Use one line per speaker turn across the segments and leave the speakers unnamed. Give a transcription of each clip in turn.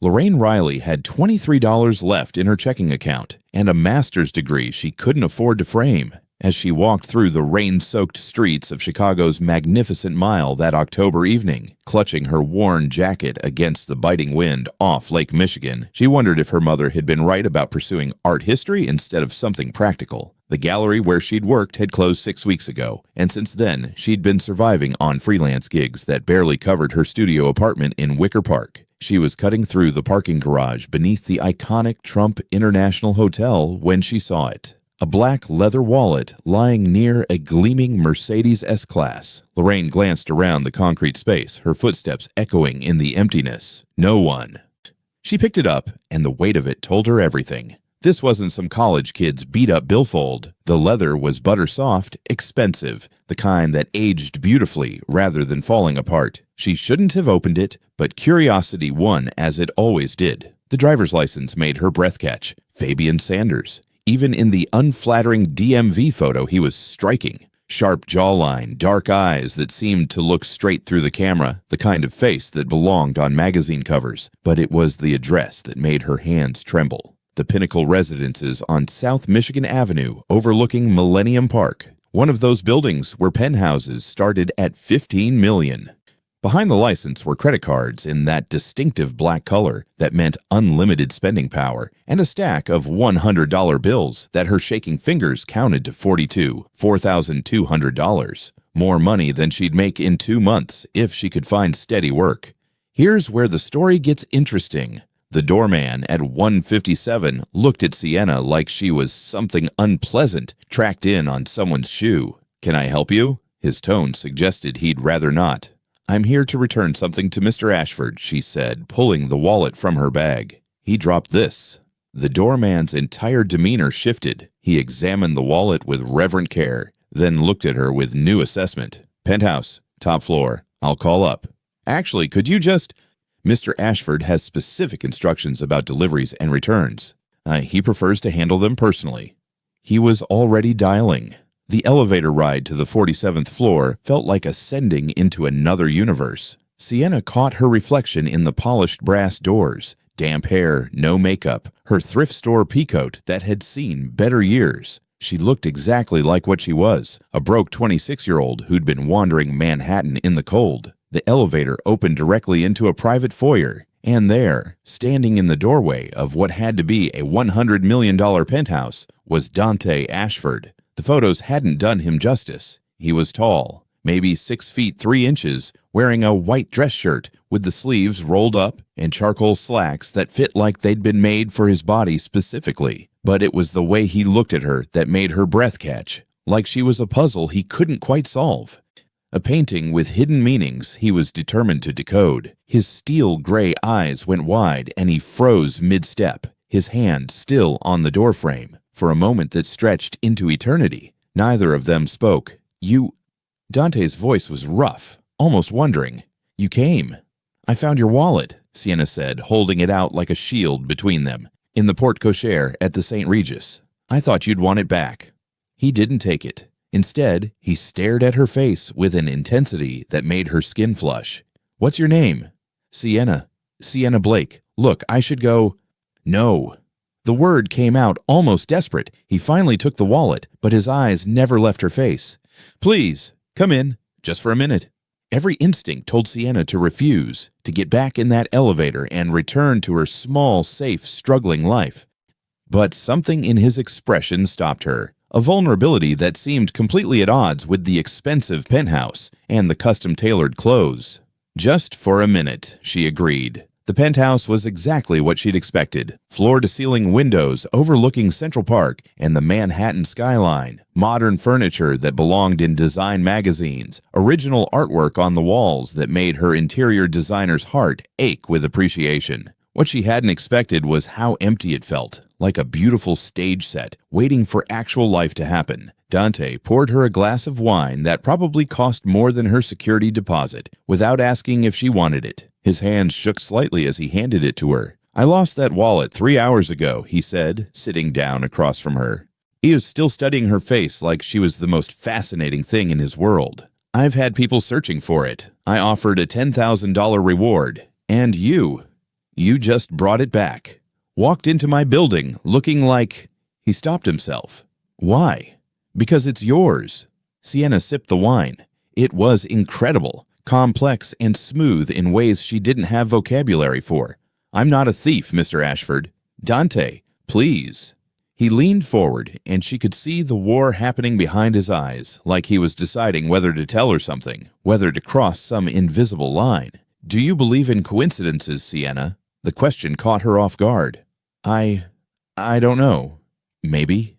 Lorraine Riley had $23 left in her checking account and a master's degree she couldn't afford to frame. As she walked through the rain-soaked streets of Chicago's Magnificent Mile that October evening, clutching her worn jacket against the biting wind off Lake Michigan, she wondered if her mother had been right about pursuing art history instead of something practical. The gallery where she'd worked had closed 6 weeks ago, and since then, she'd been surviving on freelance gigs that barely covered her studio apartment in Wicker Park. She was cutting through the parking garage beneath the iconic Trump International Hotel when she saw it. A black leather wallet lying near a gleaming Mercedes S-Class. Lorraine glanced around the concrete space, her footsteps echoing in the emptiness. No one. She picked it up, and the weight of it told her everything. This wasn't some college kid's beat-up billfold. The leather was butter-soft, expensive, the kind that aged beautifully rather than falling apart. She shouldn't have opened it, but curiosity won as it always did. The driver's license made her breath catch. Fabian Sanders. Even in the unflattering DMV photo, he was striking. Sharp jawline, dark eyes that seemed to look straight through the camera, the kind of face that belonged on magazine covers. But it was the address that made her hands tremble. The Pinnacle Residences on South Michigan Avenue overlooking Millennium Park. One of those buildings where penthouses started at $15 million. Behind the license were credit cards in that distinctive black color that meant unlimited spending power, and a stack of $100 bills that her shaking fingers counted to $4,200. More money than she'd make in 2 months if she could find steady work. Here's where the story gets interesting. The doorman at 157 looked at Sienna like she was something unpleasant tracked in on someone's shoe. "Can I help you?" His tone suggested he'd rather not. "I'm here to return something to Mr. Ashford," she said, pulling the wallet from her bag. He dropped this. The doorman's entire demeanor shifted. He examined the wallet with reverent care, then looked at her with new assessment. "Penthouse, top floor. I'll call up." "Actually, could you just—" Mr. Ashford has specific instructions about deliveries and returns. He prefers to handle them personally. He was already dialing. The elevator ride to the 47th floor felt like ascending into another universe. Sienna caught her reflection in the polished brass doors. Damp hair, no makeup, her thrift store peacoat that had seen better years. She looked exactly like what she was, a broke 26-year-old who'd been wandering Manhattan in the cold. The elevator opened directly into a private foyer, and there, standing in the doorway of what had to be a $100 million penthouse, was Dante Ashford. The photos hadn't done him justice. He was tall, maybe 6 feet 3 inches, wearing a white dress shirt with the sleeves rolled up and charcoal slacks that fit like they'd been made for his body specifically. But it was the way he looked at her that made her breath catch, like she was a puzzle he couldn't quite solve. A painting with hidden meanings he was determined to decode. His steel gray eyes went wide and he froze mid-step, his hand still on the doorframe. For a moment that stretched into eternity, neither of them spoke. "You—" Dante's voice was rough, almost wondering. "You came. I found your wallet," Sienna said, holding it out like a shield between them, "in the porte-cochere at the St. Regis. I thought you'd want it back." He didn't take it. Instead, he stared at her face with an intensity that made her skin flush. "What's your name?" "Sienna. Sienna Blake. Look, I should go—" "No." The word came out almost desperate. He finally took the wallet, but his eyes never left her face. "Please, come in, just for a minute." Every instinct told Sienna to refuse, to get back in that elevator and return to her small, safe, struggling life. But something in his expression stopped her, a vulnerability that seemed completely at odds with the expensive penthouse and the custom-tailored clothes. "Just for a minute," she agreed. The penthouse was exactly what she'd expected. Floor-to-ceiling windows overlooking Central Park and the Manhattan skyline, modern furniture that belonged in design magazines, original artwork on the walls that made her interior designer's heart ache with appreciation. What she hadn't expected was how empty it felt, like a beautiful stage set, waiting for actual life to happen. Dante poured her a glass of wine that probably cost more than her security deposit, without asking if she wanted it. His hand shook slightly as he handed it to her. "I lost that wallet 3 hours ago," he said, sitting down across from her. He was still studying her face like she was the most fascinating thing in his world. "I've had people searching for it. I offered a $10,000 reward. And you." You just brought it back. Walked into my building looking like—" He stopped himself. "Why?" "Because it's yours." Sienna sipped the wine. It was incredible, complex and smooth in ways she didn't have vocabulary for. "I'm not a thief, Mr. Ashford." "Dante, please." He leaned forward, and she could see the war happening behind his eyes, like he was deciding whether to tell her something, whether to cross some invisible line. "Do you believe in coincidences, Sienna?" The question caught her off guard. I don't know. Maybe.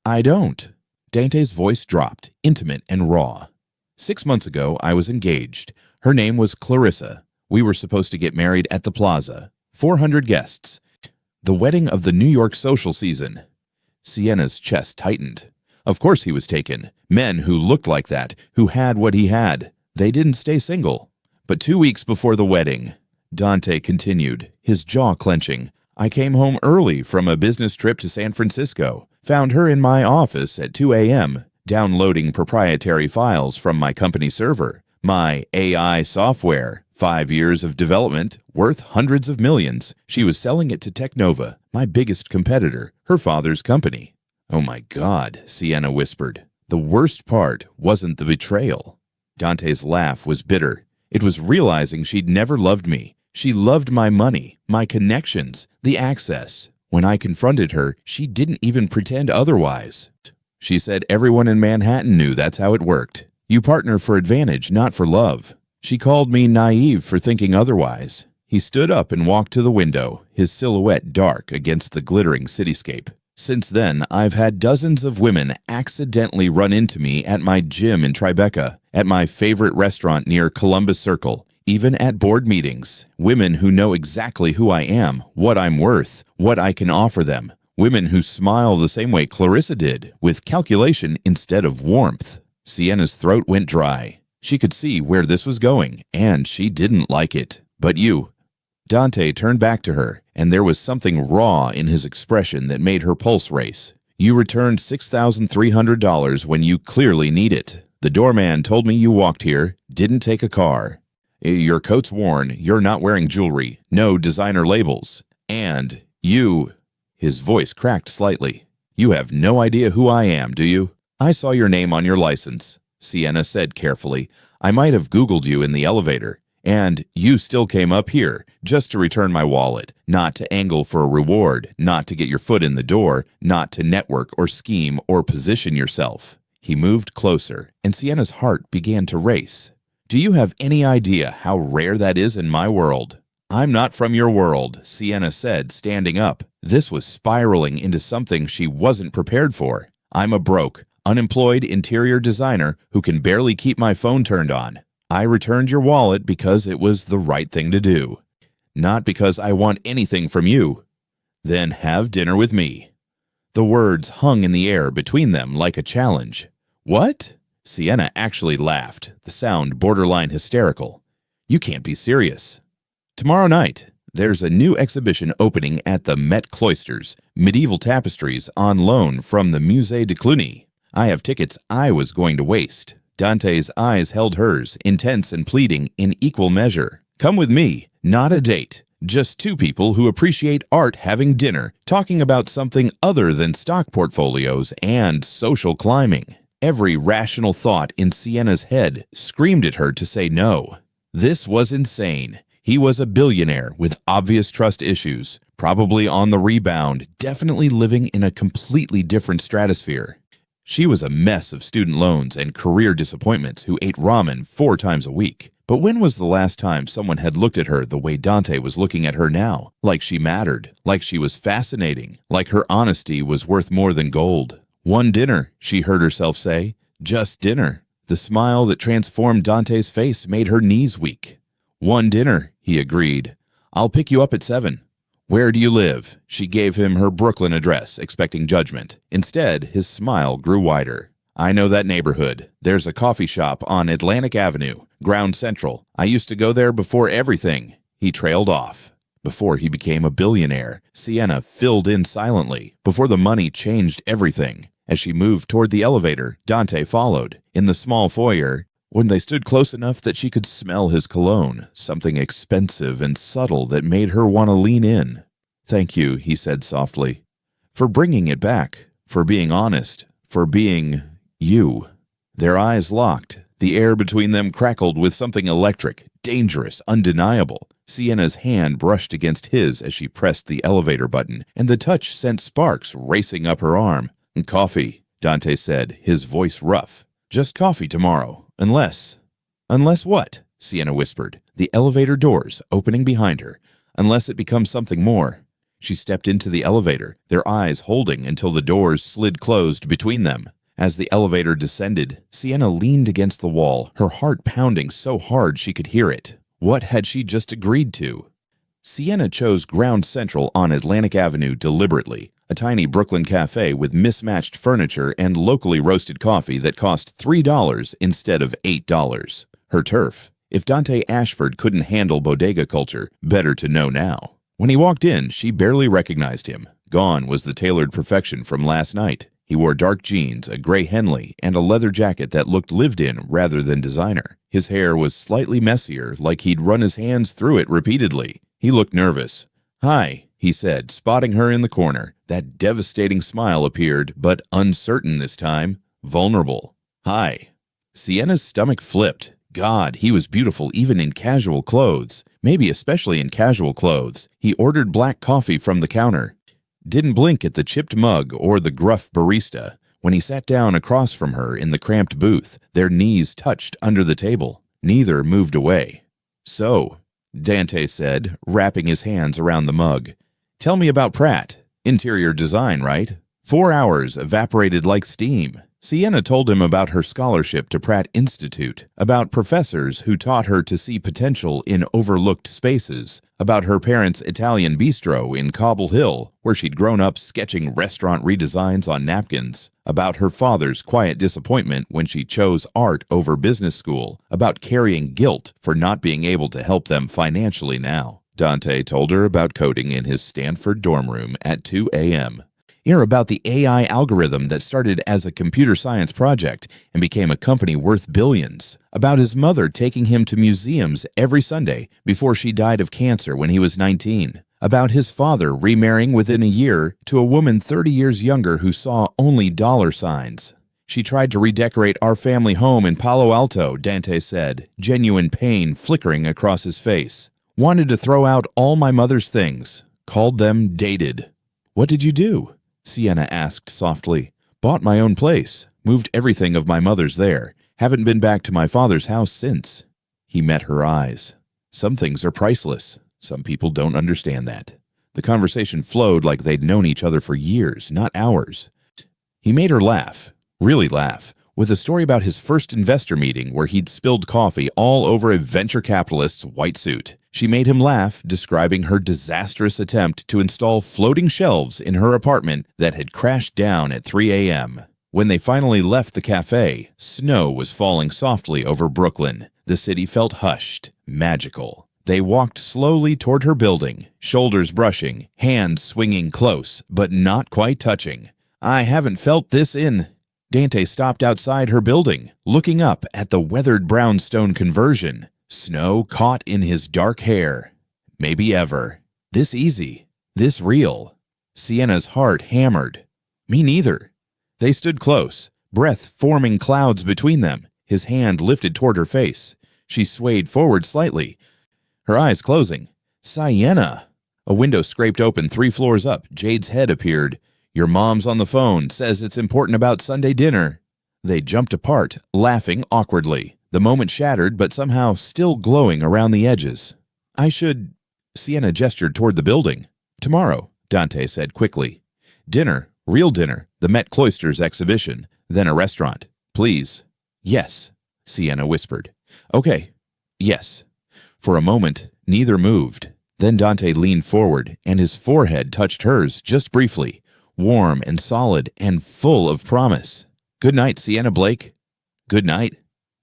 I don't." Dante's voice dropped, intimate and raw. 6 months ago, I was engaged. Her name was Clarissa. We were supposed to get married at the plaza. 400 guests. The wedding of the New York social season. Sienna's chest tightened. Of course he was taken. Men who looked like that, who had what he had. They didn't stay single. But 2 weeks before the wedding, Dante continued, his jaw clenching, I came home early from a business trip to San Francisco. Found her in my office at 2 a.m., downloading proprietary files from my company server. My AI software, 5 years of development, worth hundreds of millions. She was selling it to Technova, my biggest competitor, her father's company. "Oh my God," Sienna whispered. The worst part wasn't the betrayal. Dante's laugh was bitter. It was realizing she'd never loved me. She loved my money, my connections, the access. When I confronted her, she didn't even pretend otherwise. She said everyone in Manhattan knew that's how it worked. You partner for advantage, not for love. She called me naive for thinking otherwise. He stood up and walked to the window, his silhouette dark against the glittering cityscape. Since then, I've had dozens of women accidentally run into me at my gym in Tribeca, at my favorite restaurant near Columbus Circle, even at board meetings. Women who know exactly who I am, what I'm worth, what I can offer them. Women who smile the same way Clarissa did, with calculation instead of warmth. Sienna's throat went dry. She could see where this was going, and she didn't like it. But you. Dante turned back to her, and there was something raw in his expression that made her pulse race. You returned $6,300 when you clearly need it. The doorman told me you walked here, didn't take a car. Your coat's worn, you're not wearing jewelry, no designer labels. And you, his voice cracked slightly. You have no idea who I am, do you? I saw your name on your license, Sienna said carefully. I might have Googled you in the elevator. And you still came up here just to return my wallet, not to angle for a reward, not to get your foot in the door, not to network or scheme or position yourself. He moved closer, and Sienna's heart began to race. Do you have any idea how rare that is in my world? I'm not from your world, Sienna said, standing up. This was spiraling into something she wasn't prepared for. I'm a broke, unemployed interior designer who can barely keep my phone turned on. I returned your wallet because it was the right thing to do, not because I want anything from you. Then have dinner with me. The words hung in the air between them like a challenge. What? Sienna actually laughed, the sound borderline hysterical. You can't be serious. Tomorrow night, there's a new exhibition opening at the Met Cloisters, medieval tapestries on loan from the Musée de Cluny. I have tickets I was going to waste. Dante's eyes held hers, intense and pleading in equal measure. Come with me, not a date. Just two people who appreciate art having dinner, talking about something other than stock portfolios and social climbing. Every rational thought in Sienna's head screamed at her to say no. This was insane. He was a billionaire with obvious trust issues, probably on the rebound, definitely living in a completely different stratosphere. She was a mess of student loans and career disappointments who ate ramen 4 times a week. But when was the last time someone had looked at her the way Dante was looking at her now? Like she mattered, like she was fascinating, like her honesty was worth more than gold. One dinner, she heard herself say. Just dinner. The smile that transformed Dante's face made her knees weak. One dinner, he agreed. I'll pick you up at 7. Where do you live? She gave him her Brooklyn address, expecting judgment. Instead, his smile grew wider. I know that neighborhood. There's a coffee shop on Atlantic Avenue, Ground Central. I used to go there before everything. He trailed off. Before he became a billionaire, Sienna filled in silently, before the money changed everything. As she moved toward the elevator, Dante followed. In the small foyer, when they stood close enough that she could smell his cologne, something expensive and subtle that made her want to lean in. "Thank you," he said softly, "for bringing it back, for being honest, for being you." Their eyes locked. The air between them crackled with something electric, dangerous, undeniable. Sienna's hand brushed against his as she pressed the elevator button, and the touch sent sparks racing up her arm. "Coffee," Dante said, his voice rough. "Just coffee tomorrow, unless—" "Unless what?" Sienna whispered, the elevator doors opening behind her. "Unless it becomes something more." She stepped into the elevator, their eyes holding until the doors slid closed between them. As the elevator descended, Sienna leaned against the wall, her heart pounding so hard she could hear it. What had she just agreed to? Sienna chose Ground Central on Atlantic Avenue deliberately, a tiny Brooklyn cafe with mismatched furniture and locally roasted coffee that cost $3 instead of $8. Her turf. If Dante Ashford couldn't handle bodega culture, better to know now. When he walked in, she barely recognized him. Gone was the tailored perfection from last night. He wore dark jeans, a gray Henley, and a leather jacket that looked lived in rather than designer. His hair was slightly messier, like he'd run his hands through it repeatedly. He looked nervous. "Hi," he said, spotting her in the corner. That devastating smile appeared, but uncertain this time, vulnerable. "Hi." Sienna's stomach flipped. God, he was beautiful even in casual clothes, maybe especially in casual clothes. He ordered black coffee from the counter. Didn't blink at the chipped mug or the gruff barista. When he sat down across from her in the cramped booth, their knees touched under the table. Neither moved away. "So," Dante said, wrapping his hands around the mug. "Tell me about Pratt. Interior design, right? 4 hours evaporated like steam." Sienna told him about her scholarship to Pratt Institute, about professors who taught her to see potential in overlooked spaces, about her parents' Italian bistro in Cobble Hill, where she'd grown up sketching restaurant redesigns on napkins, about her father's quiet disappointment when she chose art over business school, about carrying guilt for not being able to help them financially now. Dante told her about coding in his Stanford dorm room at 2 a.m. Hear about the AI algorithm that started as a computer science project and became a company worth billions. About his mother taking him to museums every Sunday before she died of cancer when he was 19. About his father remarrying within a year to a woman 30 years younger who saw only dollar signs. "She tried to redecorate our family home in Palo Alto," Dante said, genuine pain flickering across his face. "Wanted to throw out all my mother's things. Called them dated." "What did you do?" Sienna asked softly. "Bought my own place. Moved everything of my mother's there. Haven't been back to my father's house since." He met her eyes. Some things are priceless. Some people don't understand that. The conversation flowed like they'd known each other for years, not hours. He made her laugh, really laugh, with a story about his first investor meeting where he'd spilled coffee all over a venture capitalist's white suit. She made him laugh, describing her disastrous attempt to install floating shelves in her apartment that had crashed down at 3 a.m. When they finally left the cafe, snow was falling softly over Brooklyn. The city felt hushed, magical. They walked slowly toward her building, shoulders brushing, hands swinging close, but not quite touching. "I haven't felt this in—" Dante stopped outside her building, looking up at the weathered brownstone conversion. Snow caught in his dark hair. Maybe ever. This easy. This real. Sienna's heart hammered. Me neither. They stood close, breath forming clouds between them, his hand lifted toward her face. She swayed forward slightly, her eyes closing. "Sienna!" A window scraped open 3 floors up. Jade's head appeared. "Your mom's on the phone, says it's important about Sunday dinner." They jumped apart, laughing awkwardly. The moment shattered, but somehow still glowing around the edges. "I should—" Sienna gestured toward the building. "Tomorrow," Dante said quickly. "Dinner, real dinner, the Met Cloisters exhibition, then a restaurant. Please." "Yes," Sienna whispered. "Okay, yes." For a moment, neither moved. Then Dante leaned forward, and his forehead touched hers just briefly, warm and solid and full of promise. "Good night, Sienna Blake." "Good night."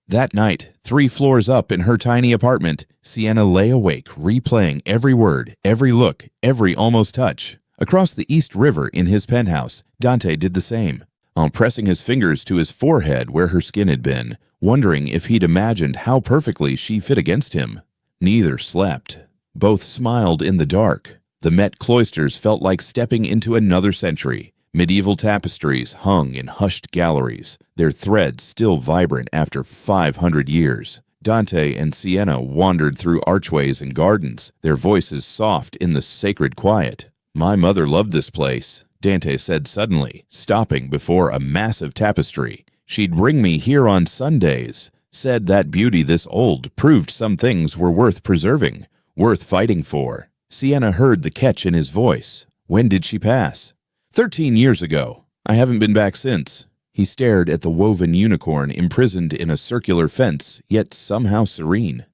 That night, 3 floors up in her tiny apartment, Sienna lay awake, replaying every word, every look, every almost touch. Across the East River in his penthouse, Dante did the same. On pressing his fingers to his forehead where her skin had been, wondering if he'd imagined how perfectly she fit against him. Neither slept. Both smiled in the dark. The Met cloisters felt like stepping into another century. Medieval tapestries hung in hushed galleries, their threads still vibrant after 500 years. Dante and Sienna wandered through archways and gardens, their voices soft in the sacred quiet. "My mother loved this place," Dante said suddenly, stopping before a massive tapestry. "She'd bring me here on Sundays. Said that beauty this old proved some things were worth preserving, worth fighting for." Sienna heard the catch in his voice. "When did she pass?" 13 years ago. I haven't been back since." He stared at the woven unicorn imprisoned in a circular fence, yet somehow serene.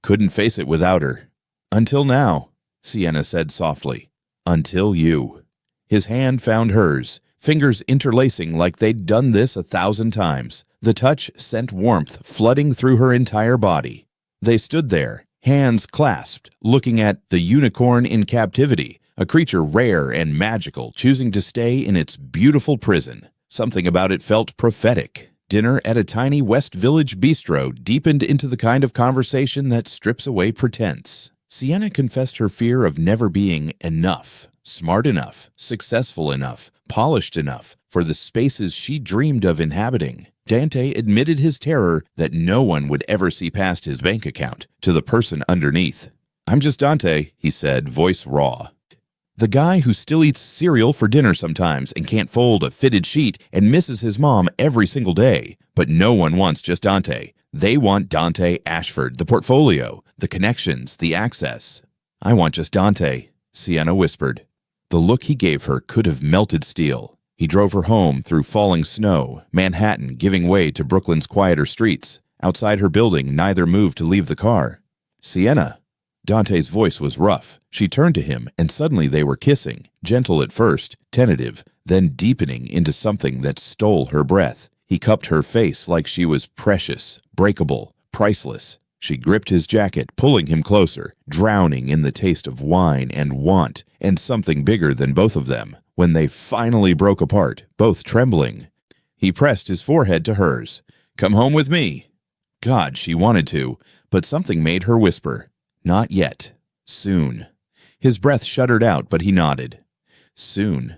Couldn't face it without her. "Until now," Sienna said softly. "Until you." His hand found hers, fingers interlacing like they'd done this 1,000 times. The touch sent warmth flooding through her entire body. They stood there, hands clasped, looking at the unicorn in captivity, a creature rare and magical, choosing to stay in its beautiful prison. Something about it felt prophetic. Dinner at a tiny West Village bistro deepened into the kind of conversation that strips away pretense. Sienna confessed her fear of never being enough, smart enough, successful enough, polished enough for the spaces she dreamed of inhabiting. Dante admitted his terror that no one would ever see past his bank account to the person underneath. "I'm just Dante," he said, voice raw. "The guy who still eats cereal for dinner sometimes and can't fold a fitted sheet and misses his mom every single day. But no one wants just Dante. They want Dante Ashford, the portfolio, the connections, the access." "I want just Dante," Sienna whispered. The look he gave her could have melted steel. He drove her home through falling snow, Manhattan giving way to Brooklyn's quieter streets. Outside her building, neither moved to leave the car. "Sienna." Dante's voice was rough. She turned to him, and suddenly they were kissing, gentle at first, tentative, then deepening into something that stole her breath. He cupped her face like she was precious, breakable, priceless. She gripped his jacket, pulling him closer, drowning in the taste of wine and want, and something bigger than both of them. When they finally broke apart, both trembling, he pressed his forehead to hers. "Come home with me." God, she wanted to, but something made her whisper, "Not yet. Soon." His breath shuddered out, but he nodded. Soon.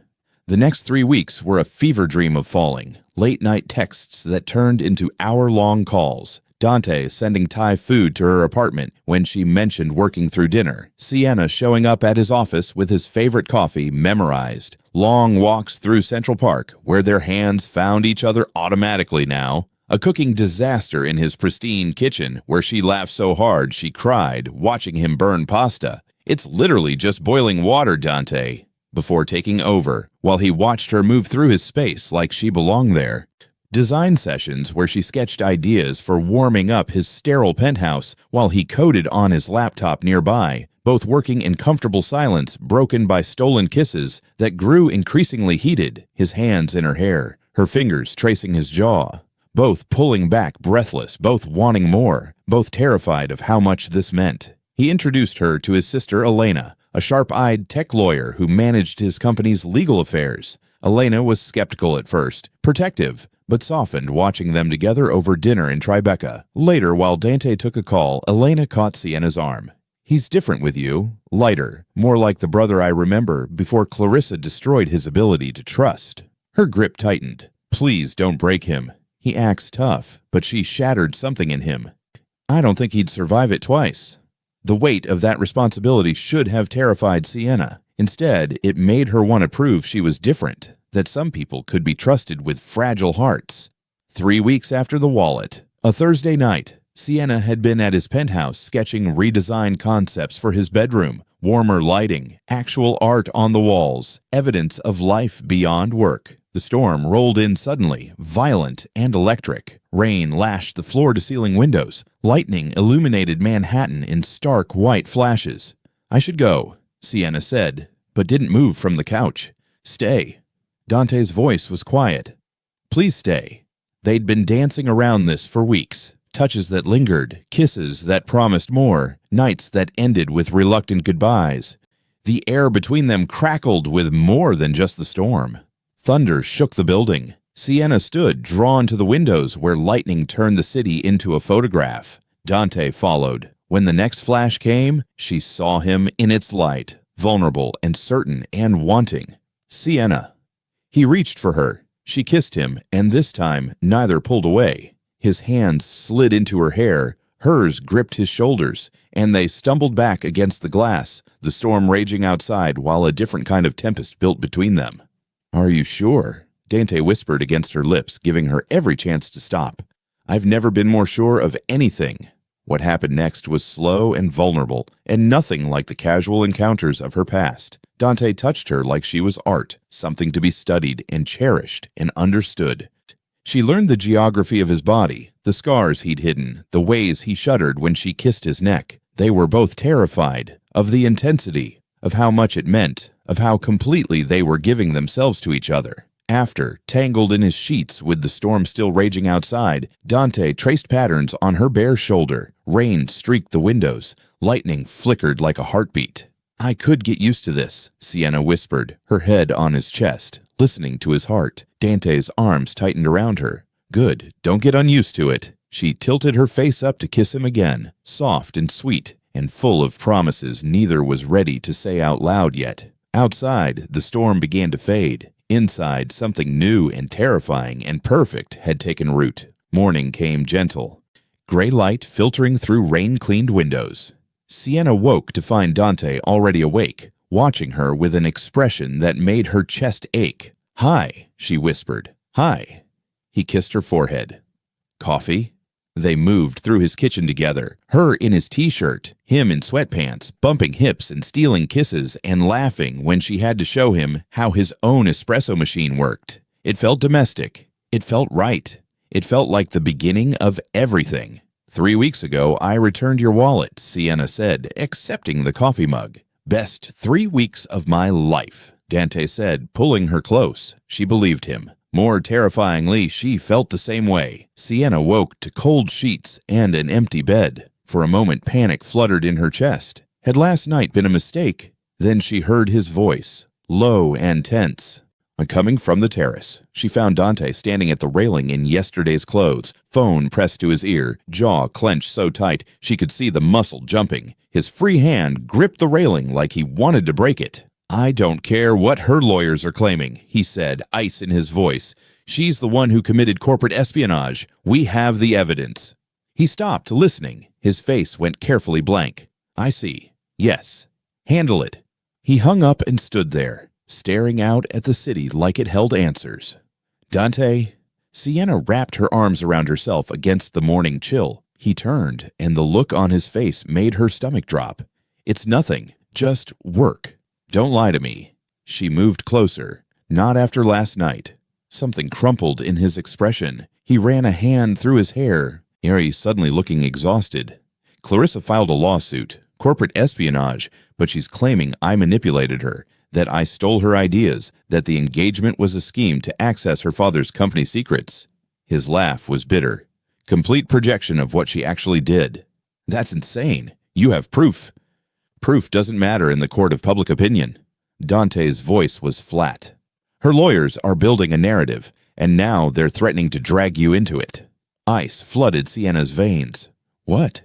The next 3 weeks were a fever dream of falling, late-night texts that turned into hour-long calls. Dante sending Thai food to her apartment when she mentioned working through dinner. Sienna showing up at his office with his favorite coffee memorized. Long walks through Central Park, where their hands found each other automatically now. A cooking disaster in his pristine kitchen, where she laughed so hard she cried, watching him burn pasta. "It's literally just boiling water, Dante." Before taking over, while he watched her move through his space like she belonged there. Design sessions where she sketched ideas for warming up his sterile penthouse while he coded on his laptop nearby, both working in comfortable silence broken by stolen kisses that grew increasingly heated, his hands in her hair, her fingers tracing his jaw. Both pulling back breathless, both wanting more, both terrified of how much this meant. He introduced her to his sister Elena, a sharp-eyed tech lawyer who managed his company's legal affairs. Elena was skeptical at first, protective, but softened watching them together over dinner in Tribeca. Later, while Dante took a call, Elena caught Sienna's arm. "He's different with you, lighter, more like the brother I remember before Clarissa destroyed his ability to trust." Her grip tightened. "Please don't break him. He acts tough, but she shattered something in him. I don't think he'd survive it twice." The weight of that responsibility should have terrified Sienna. Instead, it made her want to prove she was different, that some people could be trusted with fragile hearts. 3 weeks after the wallet, a Thursday night, Sienna had been at his penthouse sketching redesigned concepts for his bedroom, warmer lighting, actual art on the walls, evidence of life beyond work. The storm rolled in suddenly, violent and electric. Rain lashed the floor-to-ceiling windows. Lightning illuminated Manhattan in stark white flashes. "I should go," Sienna said, but didn't move from the couch. "Stay." Dante's voice was quiet. "Please stay." They'd been dancing around this for weeks. Touches that lingered, kisses that promised more, nights that ended with reluctant goodbyes. The air between them crackled with more than just the storm. Thunder shook the building. Sienna stood, drawn to the windows where lightning turned the city into a photograph. Dante followed. When the next flash came, she saw him in its light, vulnerable and certain and wanting. Sienna. He reached for her. She kissed him, and this time neither pulled away. His hands slid into her hair, hers gripped his shoulders, and they stumbled back against the glass, the storm raging outside while a different kind of tempest built between them. "Are you sure?" Dante whispered against her lips, giving her every chance to stop. "I've never been more sure of anything." What happened next was slow and vulnerable, and nothing like the casual encounters of her past. Dante touched her like she was art, something to be studied and cherished and understood. She learned the geography of his body, the scars he'd hidden, the ways he shuddered when she kissed his neck. They were both terrified of the intensity, of how much it meant, of how completely they were giving themselves to each other. After, tangled in his sheets with the storm still raging outside, Dante traced patterns on her bare shoulder. Rain streaked the windows. Lightning flickered like a heartbeat. "I could get used to this," Sienna whispered, her head on his chest, listening to his heart. Dante's arms tightened around her. "Good, don't get unused to it." She tilted her face up to kiss him again, soft and sweet, and full of promises neither was ready to say out loud yet. Outside, the storm began to fade. Inside, something new and terrifying and perfect had taken root. Morning came gentle. Gray light filtering through rain-cleaned windows. Sienna woke to find Dante already awake, watching her with an expression that made her chest ache. "Hi," she whispered. "Hi." He kissed her forehead. "Coffee?" They moved through his kitchen together, her in his t-shirt, him in sweatpants, bumping hips and stealing kisses and laughing when she had to show him how his own espresso machine worked. It felt domestic. It felt right. It felt like the beginning of everything. "3 weeks ago, I returned your wallet," Sienna said, accepting the coffee mug. "Best 3 weeks of my life," Dante said, pulling her close. She believed him. More terrifyingly, she felt the same way. Sienna woke to cold sheets and an empty bed. For a moment, panic fluttered in her chest. Had last night been a mistake? Then she heard his voice, low and tense. Coming from the terrace, she found Dante standing at the railing in yesterday's clothes, phone pressed to his ear, jaw clenched so tight she could see the muscle jumping. His free hand gripped the railing like he wanted to break it. "I don't care what her lawyers are claiming," he said, ice in his voice. "She's the one who committed corporate espionage. We have the evidence." He stopped, listening. His face went carefully blank. "I see. Yes. Handle it." He hung up and stood there, staring out at the city like it held answers. "Dante." Sienna wrapped her arms around herself against the morning chill. He turned, and the look on his face made her stomach drop. "It's nothing. Just work. Don't lie to me." She moved closer. "Not after last night." Something crumpled in his expression. He ran a hand through his hair, suddenly looking exhausted. "Clarissa filed a lawsuit. Corporate espionage, but she's claiming I manipulated her, that I stole her ideas, that the engagement was a scheme to access her father's company secrets." His laugh was bitter. "Complete projection of what she actually did." "That's insane. You have proof." "Proof doesn't matter in the court of public opinion." Dante's voice was flat. "Her lawyers are building a narrative, and now they're threatening to drag you into it." Ice flooded Sienna's veins. "What?"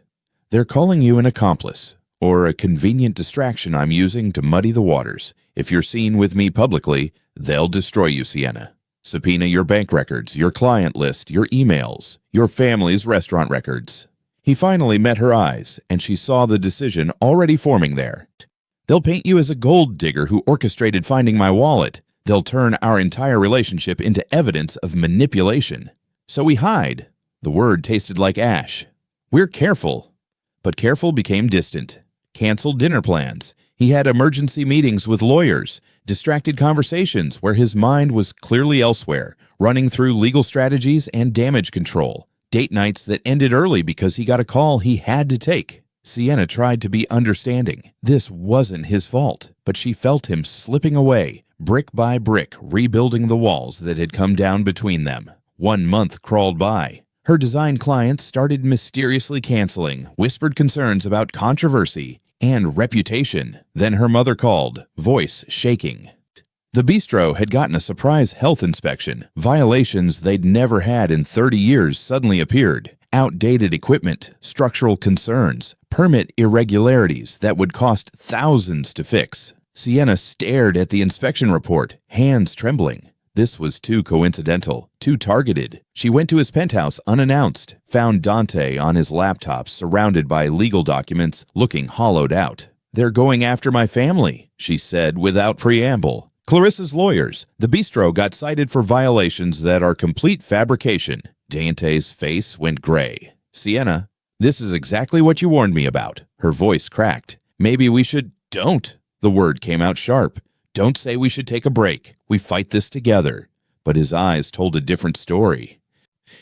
"They're calling you an accomplice, or a convenient distraction I'm using to muddy the waters. If you're seen with me publicly, they'll destroy you, Sienna. Subpoena your bank records, your client list, your emails, your family's restaurant records." He finally met her eyes, and she saw the decision already forming there. "They'll paint you as a gold digger who orchestrated finding my wallet. They'll turn our entire relationship into evidence of manipulation. So we hide." The word tasted like ash. "We're careful." But careful became distant. Canceled dinner plans. He had emergency meetings with lawyers, distracted conversations where his mind was clearly elsewhere, running through legal strategies and damage control. Date nights that ended early because he got a call he had to take. Sienna tried to be understanding. This wasn't his fault, but she felt him slipping away, brick by brick, rebuilding the walls that had come down between them. 1 month crawled by. Her design clients started mysteriously canceling, whispered concerns about controversy and reputation. Then her mother called, voice shaking. The bistro had gotten a surprise health inspection. Violations they'd never had in 30 years suddenly appeared. Outdated equipment, structural concerns, permit irregularities that would cost thousands to fix. Sienna stared at the inspection report, hands trembling. This was too coincidental, too targeted. She went to his penthouse unannounced, found Dante on his laptop surrounded by legal documents, looking hollowed out. "They're going after my family," she said without preamble. "Clarissa's lawyers. The bistro got cited for violations that are complete fabrication." Dante's face went gray. "Sienna, this is exactly what you warned me about." Her voice cracked. "Maybe we should—" "Don't." The word came out sharp. "Don't say we should take a break. We fight this together." But his eyes told a different story.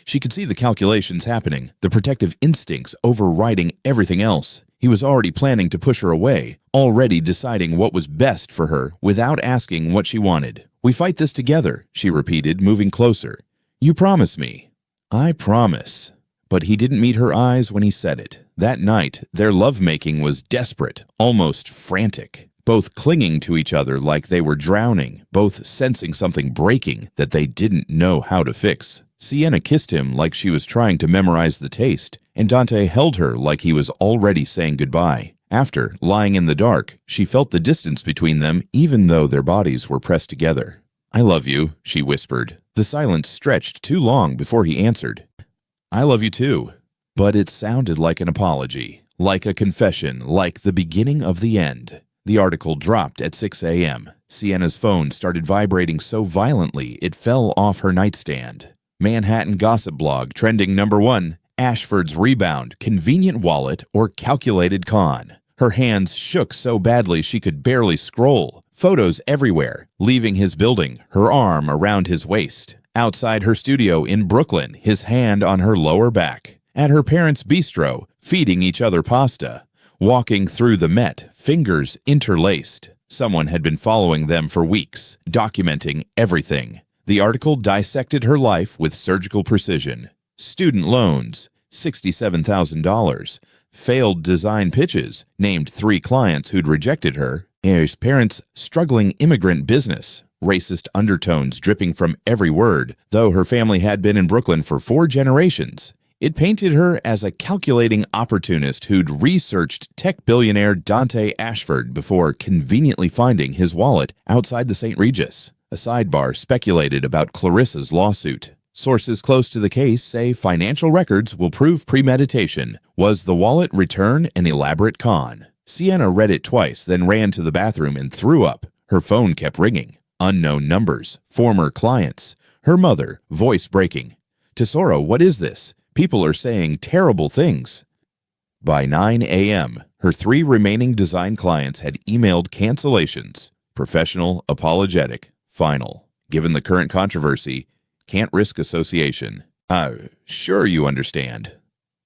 She could see the calculations happening, the protective instincts overriding everything else. He was already planning to push her away, already deciding what was best for her without asking what she wanted. "We fight this together," she repeated, moving closer. "You promise me." "I promise." But he didn't meet her eyes when he said it. That night, their lovemaking was desperate, almost frantic. Both clinging to each other like they were drowning, both sensing something breaking that they didn't know how to fix. Sienna kissed him like she was trying to memorize the taste, and Dante held her like he was already saying goodbye. After, lying in the dark, she felt the distance between them even though their bodies were pressed together. "I love you," she whispered. The silence stretched too long before he answered. "I love you too." But it sounded like an apology, like a confession, like the beginning of the end. The article dropped at 6 a.m. Sienna's phone started vibrating so violently it fell off her nightstand. Manhattan gossip blog trending #1, Ashford's rebound, convenient wallet, or calculated con. Her hands shook so badly she could barely scroll. Photos everywhere, leaving his building, her arm around his waist. Outside her studio in Brooklyn, his hand on her lower back. At her parents' bistro, feeding each other pasta. Walking through the Met, fingers interlaced. Someone had been following them for weeks, documenting everything. The article dissected her life with surgical precision. Student loans, $67,000. Failed design pitches, named 3 clients who'd rejected her. His parents' struggling immigrant business. Racist undertones dripping from every word, though her family had been in Brooklyn for 4 generations. It painted her as a calculating opportunist who'd researched tech billionaire Dante Ashford before conveniently finding his wallet outside the St. Regis. A sidebar speculated about Clarissa's lawsuit. Sources close to the case say financial records will prove premeditation. Was the wallet return an elaborate con? Sienna read it twice, then ran to the bathroom and threw up. Her phone kept ringing. Unknown numbers. Former clients. Her mother, voice breaking. "Tesoro, what is this? People are saying terrible things." By 9 a.m., her 3 remaining design clients had emailed cancellations. Professional, apologetic, final. Given the current controversy, can't risk association. Sure you understand.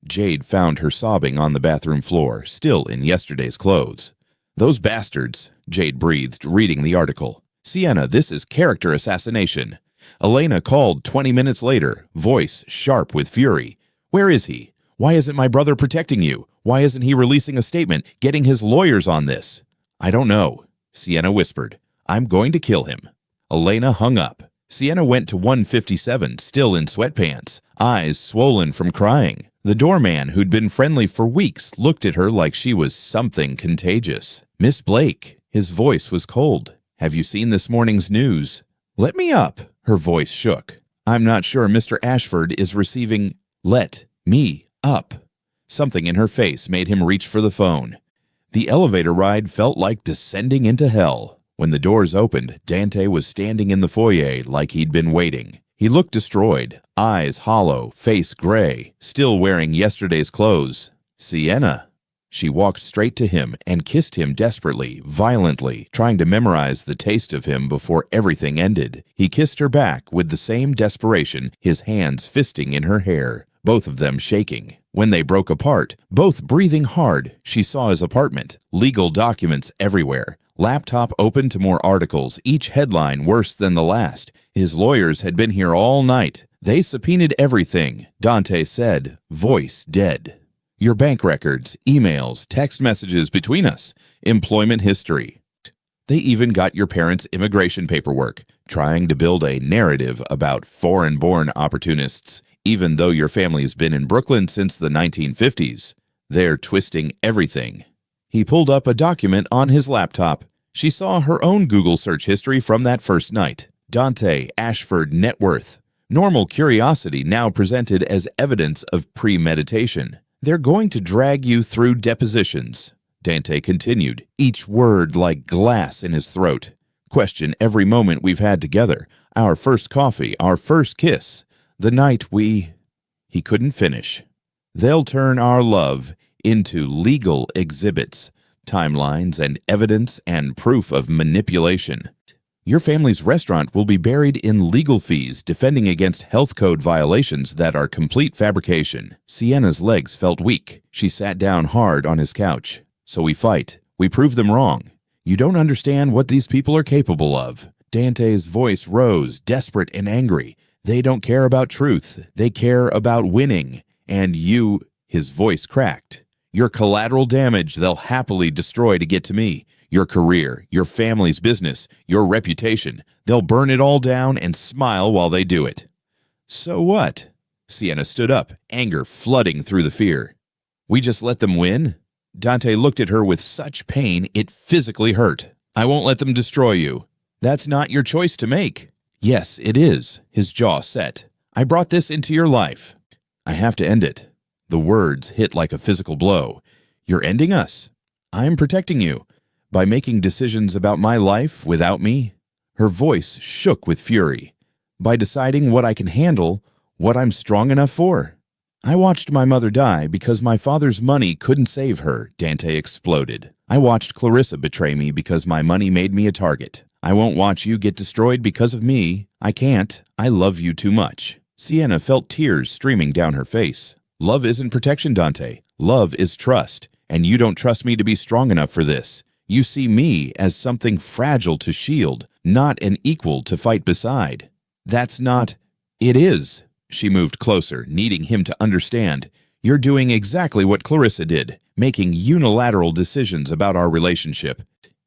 Jade found her sobbing on the bathroom floor, still in yesterday's clothes. "Those bastards," Jade breathed, reading the article. "Sienna, this is character assassination." Elena called 20 minutes later, voice sharp with fury. "Where is he? Why isn't my brother protecting you? Why isn't he releasing a statement, getting his lawyers on this?" "I don't know," Sienna whispered. "I'm going to kill him." Elena hung up. Sienna went to 157, still in sweatpants, eyes swollen from crying. The doorman, who'd been friendly for weeks, looked at her like she was something contagious. "Miss Blake," his voice was cold. "Have you seen this morning's news?" "Let me up." Her voice shook. "I'm not sure Mr. Ashford is receiving—" "Let me up." Something in her face made him reach for the phone. The elevator ride felt like descending into hell. When the doors opened, Dante was standing in the foyer like he'd been waiting. He looked destroyed, eyes hollow, face gray, still wearing yesterday's clothes. "Sienna." She walked straight to him and kissed him desperately, violently, trying to memorize the taste of him before everything ended. He kissed her back with the same desperation, his hands fisting in her hair, both of them shaking. When they broke apart, both breathing hard, she saw his apartment, legal documents everywhere. Laptop open to more articles, each headline worse than the last. His lawyers had been here all night. They subpoenaed everything, Dante said, voice dead. "Your bank records, emails, text messages between us, employment history." They even got your parents' immigration paperwork, trying to build a narrative about foreign-born opportunists, even though your family's been in Brooklyn since the 1950s. They're twisting everything. He pulled up a document on his laptop. She saw her own Google search history from that first night. Dante Ashford net worth. Normal curiosity now presented as evidence of premeditation. They're going to drag you through depositions. Dante continued, each word like glass in his throat. Question every moment we've had together. Our first coffee, our first kiss. The night we... He couldn't finish. They'll turn our love into legal exhibits, timelines and evidence and proof of manipulation. Your family's restaurant will be buried in legal fees defending against health code violations that are complete fabrication. Sienna's legs felt weak. She sat down hard on his couch. So we fight. We prove them wrong. You don't understand what these people are capable of. Dante's voice rose, desperate and angry. They don't care about truth. They care about winning. And you... His voice cracked. Your collateral damage they'll happily destroy to get to me. Your career, your family's business, your reputation. They'll burn it all down and smile while they do it. So what? Sienna stood up, anger flooding through the fear. We just let them win? Dante looked at her with such pain it physically hurt. I won't let them destroy you. That's not your choice to make. Yes, it is. His jaw set. I brought this into your life. I have to end it. The words hit like a physical blow. You're ending us. I'm protecting you. By making decisions about my life without me? Her voice shook with fury. By deciding what I can handle, what I'm strong enough for? I watched my mother die because my father's money couldn't save her, Dante exploded. I watched Clarissa betray me because my money made me a target. I won't watch you get destroyed because of me. I can't. I love you too much. Sienna felt tears streaming down her face. Love isn't protection, Dante. Love is trust. And you don't trust me to be strong enough for this. You see me as something fragile to shield, not an equal to fight beside. That's not... It is. She moved closer, needing him to understand. You're doing exactly what Clarissa did, making unilateral decisions about our relationship.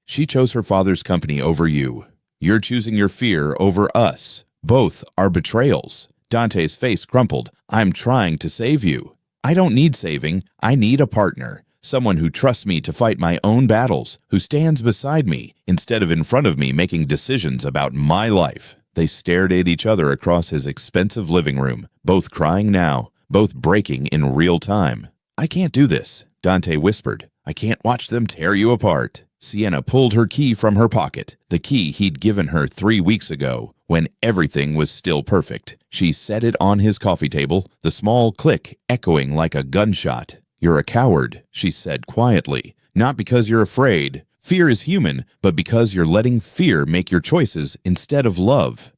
She chose her father's company over you. You're choosing your fear over us. Both are betrayals. Dante's face crumpled. I'm trying to save you. I don't need saving. I need a partner. Someone who trusts me to fight my own battles, who stands beside me instead of in front of me making decisions about my life. They stared at each other across his expensive living room, both crying now, both breaking in real time. I can't do this, Dante whispered. I can't watch them tear you apart. Sienna pulled her key from her pocket, the key he'd given her 3 weeks ago, when everything was still perfect. She set it on his coffee table, the small click echoing like a gunshot. You're a coward, she said quietly, not because you're afraid. Fear is human, but because you're letting fear make your choices instead of love.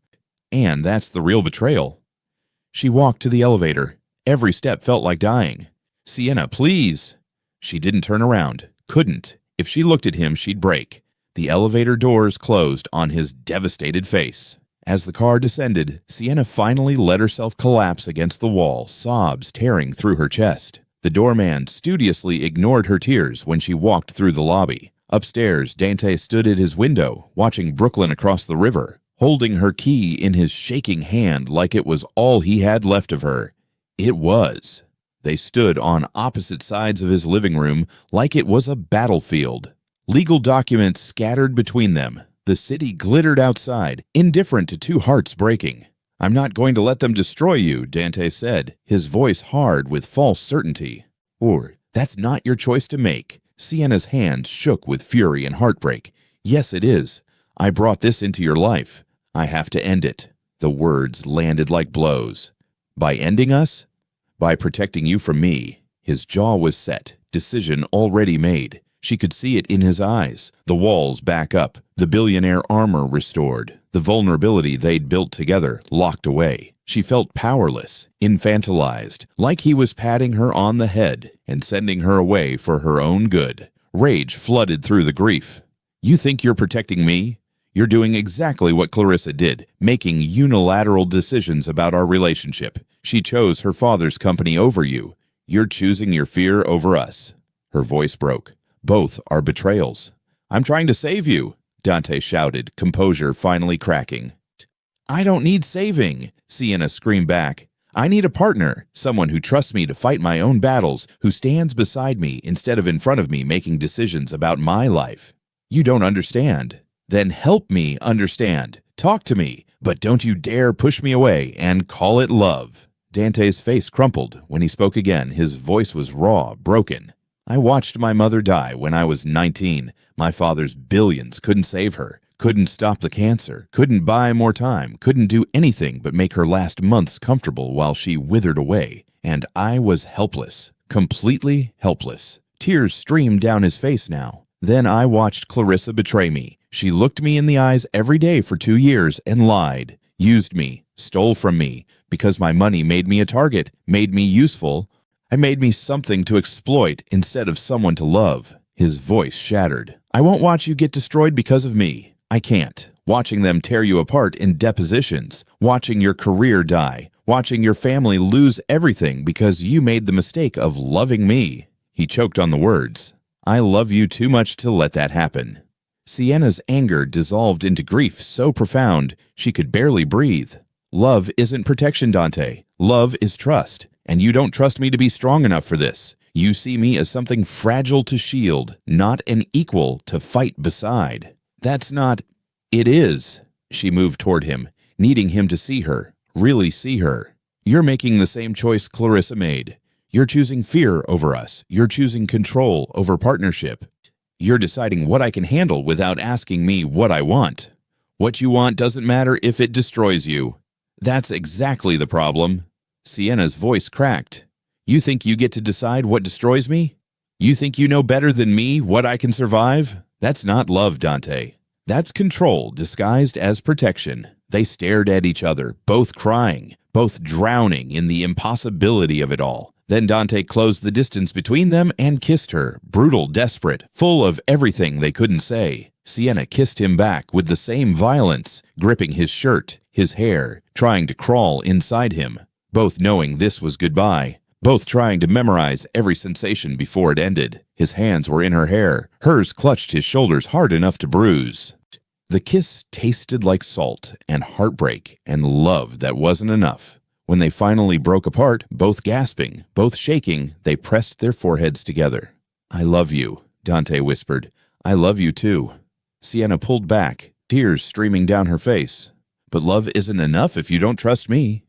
And that's the real betrayal. She walked to the elevator. Every step felt like dying. Sienna, please. She didn't turn around. Couldn't. If she looked at him, she'd break. The elevator doors closed on his devastated face. As the car descended, Sienna finally let herself collapse against the wall, sobs tearing through her chest. The doorman studiously ignored her tears when she walked through the lobby. Upstairs, Dante stood at his window, watching Brooklyn across the river, holding her key in his shaking hand like it was all he had left of her. It was. They stood on opposite sides of his living room like it was a battlefield. Legal documents scattered between them. The city glittered outside, indifferent to two hearts breaking. I'm not going to let them destroy you, Dante said, his voice hard with false certainty. Or, that's not your choice to make. Sienna's hands shook with fury and heartbreak. Yes, it is. I brought this into your life. I have to end it. The words landed like blows. By ending us? By protecting you from me. His jaw was set, decision already made. She could see it in his eyes. The walls back up, the billionaire armor restored, the vulnerability they'd built together locked away. She felt powerless, infantilized, like he was patting her on the head and sending her away for her own good. Rage flooded through the grief. You think you're protecting me? You're doing exactly what Clarissa did, making unilateral decisions about our relationship. She chose her father's company over you. You're choosing your fear over us. Her voice broke. Both are betrayals. I'm trying to save you. Dante shouted, composure finally cracking. I don't need saving, Sienna screamed back. I need a partner, someone who trusts me to fight my own battles, who stands beside me instead of in front of me making decisions about my life. You don't understand. Then help me understand. Talk to me, but don't you dare push me away and call it love. Dante's face crumpled when he spoke again. His voice was raw, broken. I watched my mother die when I was 19. My father's billions couldn't save her, couldn't stop the cancer, couldn't buy more time, couldn't do anything but make her last months comfortable while she withered away. And I was helpless, completely helpless. Tears streamed down his face now. Then I watched Clarissa betray me. She looked me in the eyes every day for 2 years and lied, used me, stole from me, because my money made me a target, made me useful. I made me something to exploit instead of someone to love. His voice shattered. I won't watch you get destroyed because of me. I can't. Watching them tear you apart in depositions, watching your career die, watching your family lose everything because you made the mistake of loving me. He choked on the words. I love you too much to let that happen. Sienna's anger dissolved into grief so profound she could barely breathe. Love isn't protection, Dante. Love is trust. And you don't trust me to be strong enough for this. You see me as something fragile to shield, not an equal to fight beside. That's not... It is. She moved toward him, needing him to see her, really see her. You're making the same choice Clarissa made. You're choosing fear over us. You're choosing control over partnership. You're deciding what I can handle without asking me what I want. What you want doesn't matter if it destroys you. That's exactly the problem. Sienna's voice cracked. You think you get to decide what destroys me? You think you know better than me what I can survive? That's not love, Dante. That's control disguised as protection. They stared at each other, both crying, both drowning in the impossibility of it all. Then Dante closed the distance between them and kissed her, brutal, desperate, full of everything they couldn't say. Sienna kissed him back with the same violence, gripping his shirt, his hair, trying to crawl inside him. Both knowing this was goodbye, both trying to memorize every sensation before it ended. His hands were in her hair, hers clutched his shoulders hard enough to bruise. The kiss tasted like salt and heartbreak and love that wasn't enough. When they finally broke apart, both gasping, both shaking, they pressed their foreheads together. I love you, Dante whispered. I love you too. Sienna pulled back, tears streaming down her face. But love isn't enough if you don't trust me.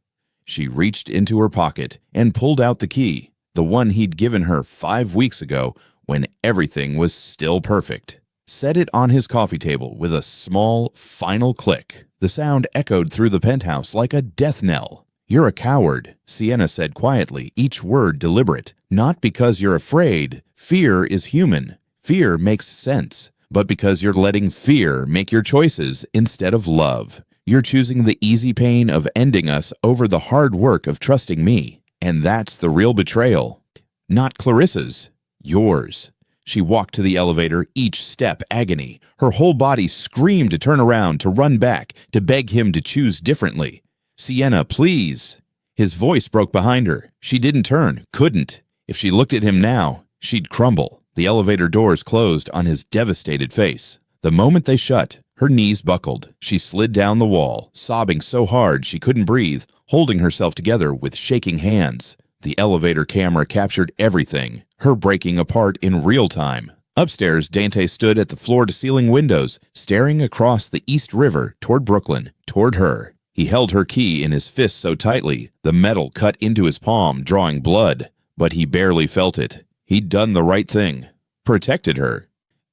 She reached into her pocket and pulled out the key, the one he'd given her 5 weeks ago when everything was still perfect. Set it on his coffee table with a small, final click. The sound echoed through the penthouse like a death knell. You're a coward, Sienna said quietly, each word deliberate. Not because you're afraid. Fear is human. Fear makes sense. But because you're letting fear make your choices instead of love. You're choosing the easy pain of ending us over the hard work of trusting me. And that's the real betrayal. Not Clarissa's. Yours. She walked to the elevator, each step agony. Her whole body screamed to turn around, to run back, to beg him to choose differently. Sienna, please. His voice broke behind her. She didn't turn, couldn't. If she looked at him now, she'd crumble. The elevator doors closed on his devastated face. The moment they shut, her knees buckled. She slid down the wall, sobbing so hard she couldn't breathe, holding herself together with shaking hands. The elevator camera captured everything, her breaking apart in real time. Upstairs, Dante stood at the floor-to-ceiling windows, staring across the East River toward Brooklyn, toward her. He held her key in his fist so tightly, the metal cut into his palm, drawing blood. But he barely felt it. He'd done the right thing. Protected her.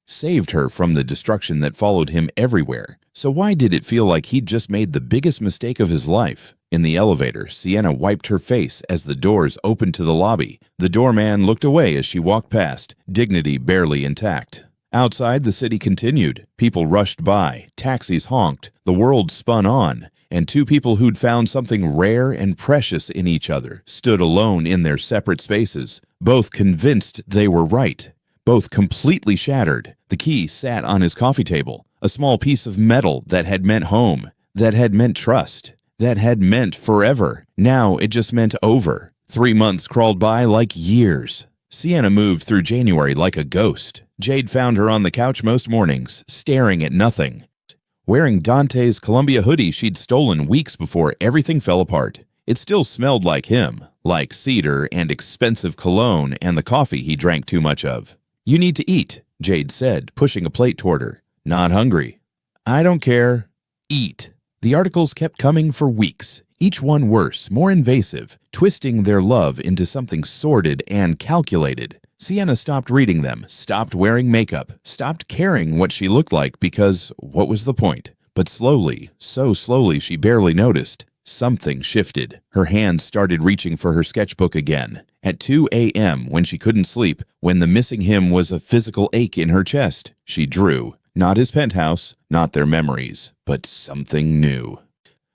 Saved her from the destruction that followed him everywhere. So why did it feel like he'd just made the biggest mistake of his life? In the elevator, Sienna wiped her face as the doors opened to the lobby. The doorman looked away as she walked past, dignity barely intact. Outside, the city continued. People rushed by, taxis honked, the world spun on, and two people who'd found something rare and precious in each other stood alone in their separate spaces, both convinced they were right. Both completely shattered. The key sat on his coffee table, a small piece of metal that had meant home, that had meant trust, that had meant forever. Now it just meant over. 3 months crawled by like years. Sienna moved through January like a ghost. Jade found her on the couch most mornings, staring at nothing, wearing Dante's Columbia hoodie she'd stolen weeks before everything fell apart. It still smelled like him, like cedar and expensive cologne and the coffee he drank too much of. "You need to eat," Jade said, pushing a plate toward her. "Not hungry." "I don't care." "Eat." The articles kept coming for weeks, each one worse, more invasive, twisting their love into something sordid and calculated. Sienna stopped reading them, stopped wearing makeup, stopped caring what she looked like because what was the point? But slowly, so slowly she barely noticed, something shifted. Her hands started reaching for her sketchbook again. At 2 a.m., when she couldn't sleep, when the missing him was a physical ache in her chest, she drew. Not his penthouse, not their memories, but something new.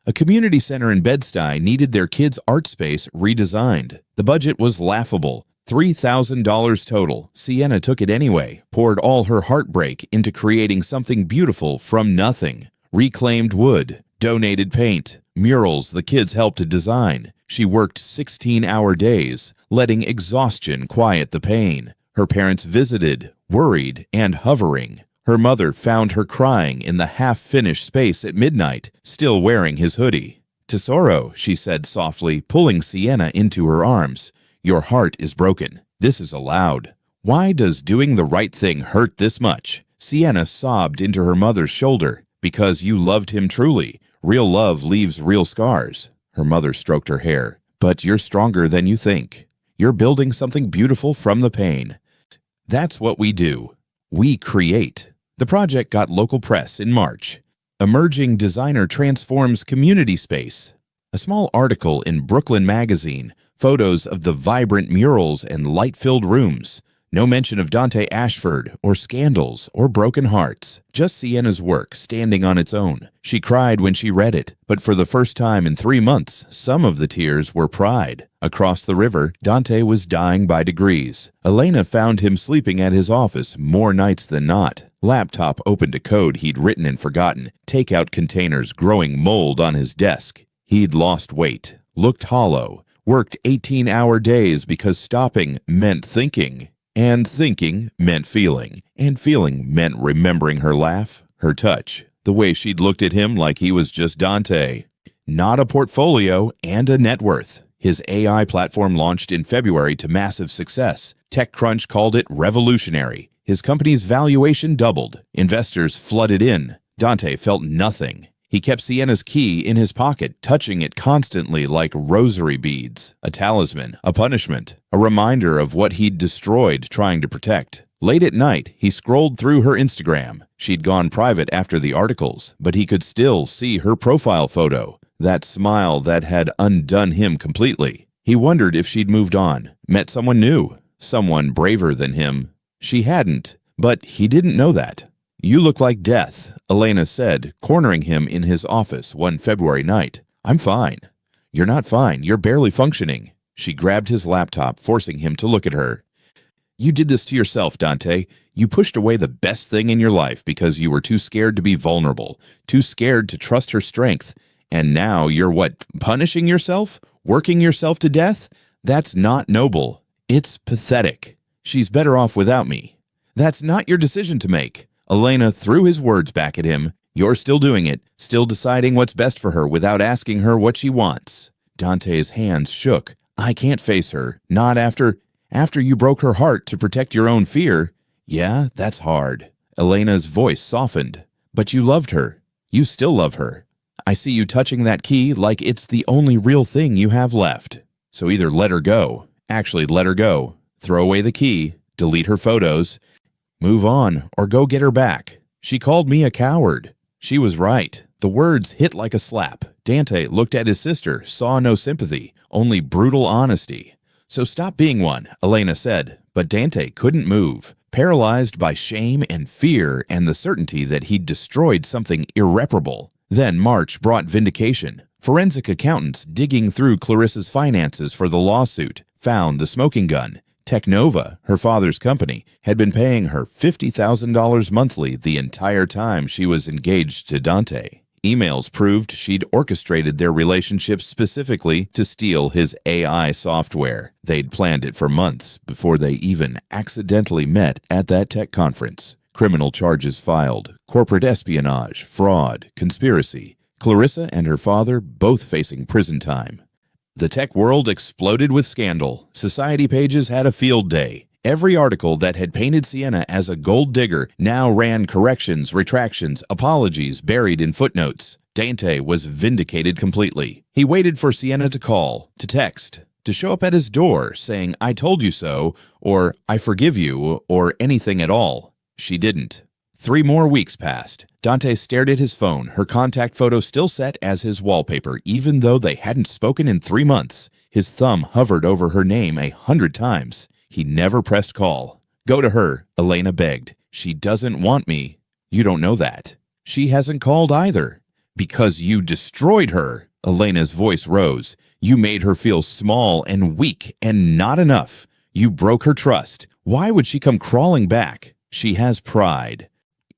A community center in Bed-Stuy needed their kids' art space redesigned. The budget was laughable. $3,000 total. Sienna took it anyway, poured all her heartbreak into creating something beautiful from nothing. Reclaimed wood, donated paint, murals the kids helped to design. She worked 16-hour days, letting exhaustion quiet the pain. Her parents visited, worried and hovering. Her mother found her crying in the half-finished space at midnight, still wearing his hoodie. "Tesoro," she said softly, pulling Sienna into her arms. "Your heart is broken. This is allowed. Why does doing the right thing hurt this much?" Sienna sobbed into her mother's shoulder. "Because you loved him truly. Real love leaves real scars." Her mother stroked her hair. "But you're stronger than you think. You're building something beautiful from the pain." That's what we do. We create. The project got local press in March. Emerging designer transforms community space. A small article in Brooklyn Magazine, photos of the vibrant murals and light-filled rooms. No mention of Dante Ashford or scandals or broken hearts. Just Sienna's work standing on its own. She cried when she read it, but for the first time in 3 months, some of the tears were pride. Across the river, Dante was dying by degrees. Elena found him sleeping at his office more nights than not. Laptop open to code he'd written and forgotten. Takeout containers growing mold on his desk. He'd lost weight, looked hollow, worked 18-hour days because stopping meant thinking. And thinking meant feeling. And feeling meant remembering her laugh, her touch, the way she'd looked at him like he was just Dante. Not a portfolio and a net worth. His AI platform launched in February to massive success. TechCrunch called it revolutionary. His company's valuation doubled. Investors flooded in. Dante felt nothing. He kept Sienna's key in his pocket, touching it constantly like rosary beads, a talisman, a punishment, a reminder of what he'd destroyed trying to protect. Late at night, he scrolled through her Instagram. She'd gone private after the articles, but he could still see her profile photo, that smile that had undone him completely. He wondered if she'd moved on, met someone new, someone braver than him. She hadn't, but he didn't know that. "You look like death," Elena said, cornering him in his office one February night. "I'm fine." "You're not fine. You're barely functioning." She grabbed his laptop, forcing him to look at her. "You did this to yourself, Dante. You pushed away the best thing in your life because you were too scared to be vulnerable, too scared to trust her strength. And now you're what, punishing yourself? Working yourself to death? That's not noble. It's pathetic. She's better off without me. That's not your decision to make." Elena threw his words back at him. "You're still doing it, still deciding what's best for her without asking her what she wants." Dante's hands shook. "I can't face her. Not after you broke her heart to protect your own fear." "Yeah, that's hard." Elena's voice softened. "But you loved her. You still love her. I see you touching that key like it's the only real thing you have left. So either let her go. Actually, let her go. Throw away the key. Delete her photos. Move on, or go get her back. She called me a coward." She was right. The words hit like a slap. Dante looked at his sister, saw no sympathy, only brutal honesty. "So stop being one," Elena said, but Dante couldn't move, paralyzed by shame and fear and the certainty that he'd destroyed something irreparable. Then March brought vindication. Forensic accountants digging through Clarissa's finances for the lawsuit found the smoking gun. Technova, her father's company, had been paying her $50,000 monthly the entire time she was engaged to Dante. Emails proved she'd orchestrated their relationship specifically to steal his AI software. They'd planned it for months before they even accidentally met at that tech conference. Criminal charges filed, corporate espionage, fraud, conspiracy. Clarissa and her father both facing prison time. The tech world exploded with scandal. Society pages had a field day. Every article that had painted Sienna as a gold digger now ran corrections, retractions, apologies buried in footnotes. Dante was vindicated completely. He waited for Sienna to call, to text, to show up at his door saying, "I told you so," or "I forgive you," or anything at all. She didn't. 3 more weeks passed. Dante stared at his phone, her contact photo still set as his wallpaper, even though they hadn't spoken in 3 months. His thumb hovered over her name 100 times. He never pressed call. "Go to her," Elena begged. "She doesn't want me." "You don't know that." "She hasn't called either." "Because you destroyed her." Elena's voice rose. "You made her feel small and weak and not enough. You broke her trust. Why would she come crawling back? She has pride.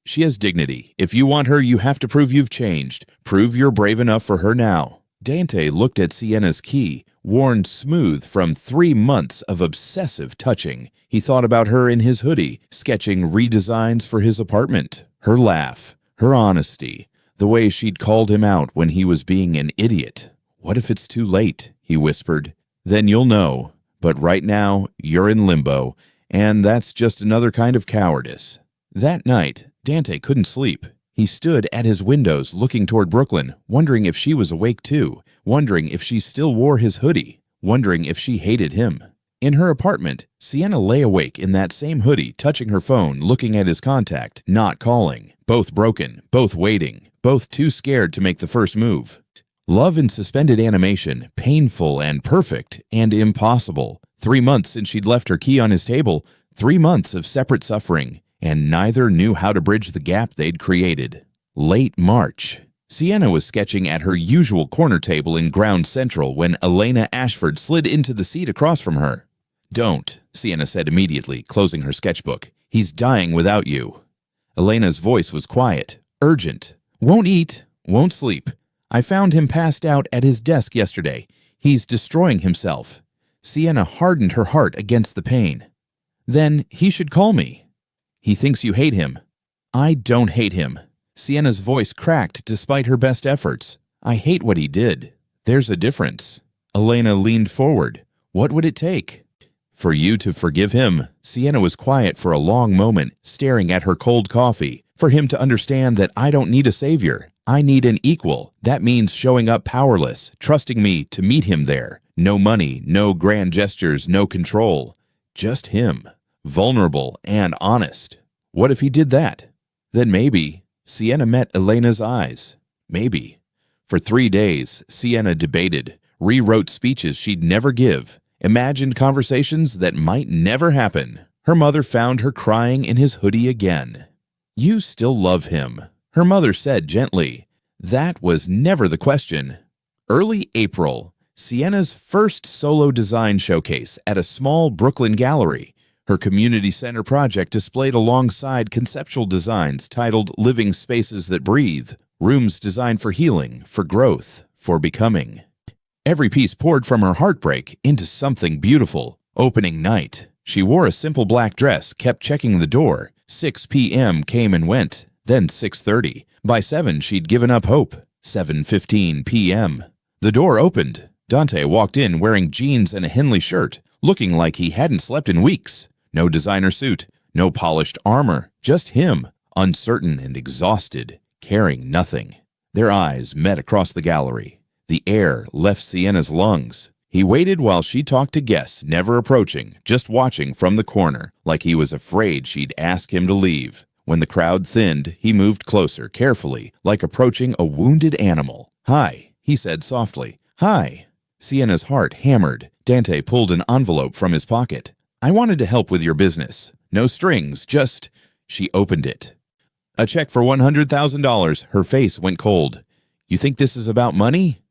She has dignity. If you want her, you have to prove you've changed. Prove you're brave enough for her now." Dante looked at Sienna's key, worn smooth from 3 months of obsessive touching. He thought about her in his hoodie, sketching redesigns for his apartment. Her laugh, her honesty, the way she'd called him out when he was being an idiot. "What if it's too late?" he whispered. "Then you'll know. But right now, you're in limbo, and that's just another kind of cowardice." That night, Dante couldn't sleep. He stood at his windows looking toward Brooklyn, wondering if she was awake too, wondering if she still wore his hoodie, wondering if she hated him. In her apartment, Sienna lay awake in that same hoodie, touching her phone, looking at his contact, not calling. Both broken, both waiting, both too scared to make the first move. Love in suspended animation, painful and perfect and impossible. 3 months since she'd left her key on his table, 3 months of separate suffering, and neither knew how to bridge the gap they'd created. Late March. Sienna was sketching at her usual corner table in Ground Central when Elena Ashford slid into the seat across from her. "Don't," Sienna said immediately, closing her sketchbook. "He's dying without you." Elena's voice was quiet, urgent. "Won't eat, won't sleep. I found him passed out at his desk yesterday. He's destroying himself." Sienna hardened her heart against the pain. "Then he should call me." "He thinks you hate him." "I don't hate him." Sienna's voice cracked despite her best efforts. "I hate what he did." "There's a difference." Elena leaned forward. "What would it take?" "For you to forgive him." Sienna was quiet for a long moment, staring at her cold coffee. "For him to understand that I don't need a savior. I need an equal. That means showing up powerless, trusting me to meet him there. No money, no grand gestures, no control. Just him. Vulnerable and honest. What if he did that? Then maybe." Sienna met Elena's eyes. Maybe. For 3 days, Sienna debated, rewrote speeches she'd never give, imagined conversations that might never happen. Her mother found her crying in his hoodie again. "You still love him," her mother said gently. That was never the question. Early April, Sienna's first solo design showcase at a small Brooklyn gallery. Her community center project displayed alongside conceptual designs titled "Living Spaces That Breathe," rooms designed for healing, for growth, for becoming. Every piece poured from her heartbreak into something beautiful. Opening night. She wore a simple black dress, kept checking the door. 6 p.m. came and went, then 6:30. By 7, she'd given up hope. 7:15 p.m. The door opened. Dante walked in wearing jeans and a Henley shirt, looking like he hadn't slept in weeks. No designer suit, no polished armor, just him, uncertain and exhausted, carrying nothing. Their eyes met across the gallery. The air left Sienna's lungs. He waited while she talked to guests, never approaching, just watching from the corner, like he was afraid she'd ask him to leave. When the crowd thinned, he moved closer, carefully, like approaching a wounded animal. "Hi," he said softly. "Hi." Sienna's heart hammered. Dante pulled an envelope from his pocket. "I wanted to help with your business. No strings, just..." She opened it. "A check for $100,000. Her face went cold. "You think this is about money?"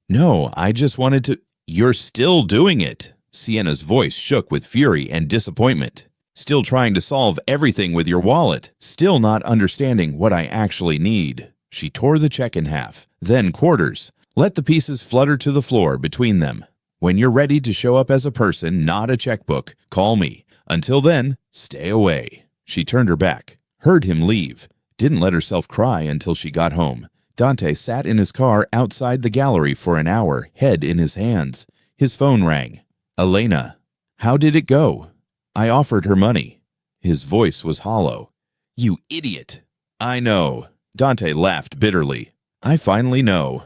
"No, I just wanted to..." "You're still doing it." Sienna's voice shook with fury and disappointment. "Still trying to solve everything with your wallet. Still not understanding what I actually need." She tore the check in half, then quarters. Let the pieces flutter to the floor between them. When you're ready to show up as a person, not a checkbook, call me. Until then, stay away. She turned her back, heard him leave, didn't let herself cry until she got home. Dante sat in his car outside the gallery for an hour, head in his hands. His phone rang. Elena. How did it go? I offered her money. His voice was hollow. You idiot. I know. Dante laughed bitterly. I finally know.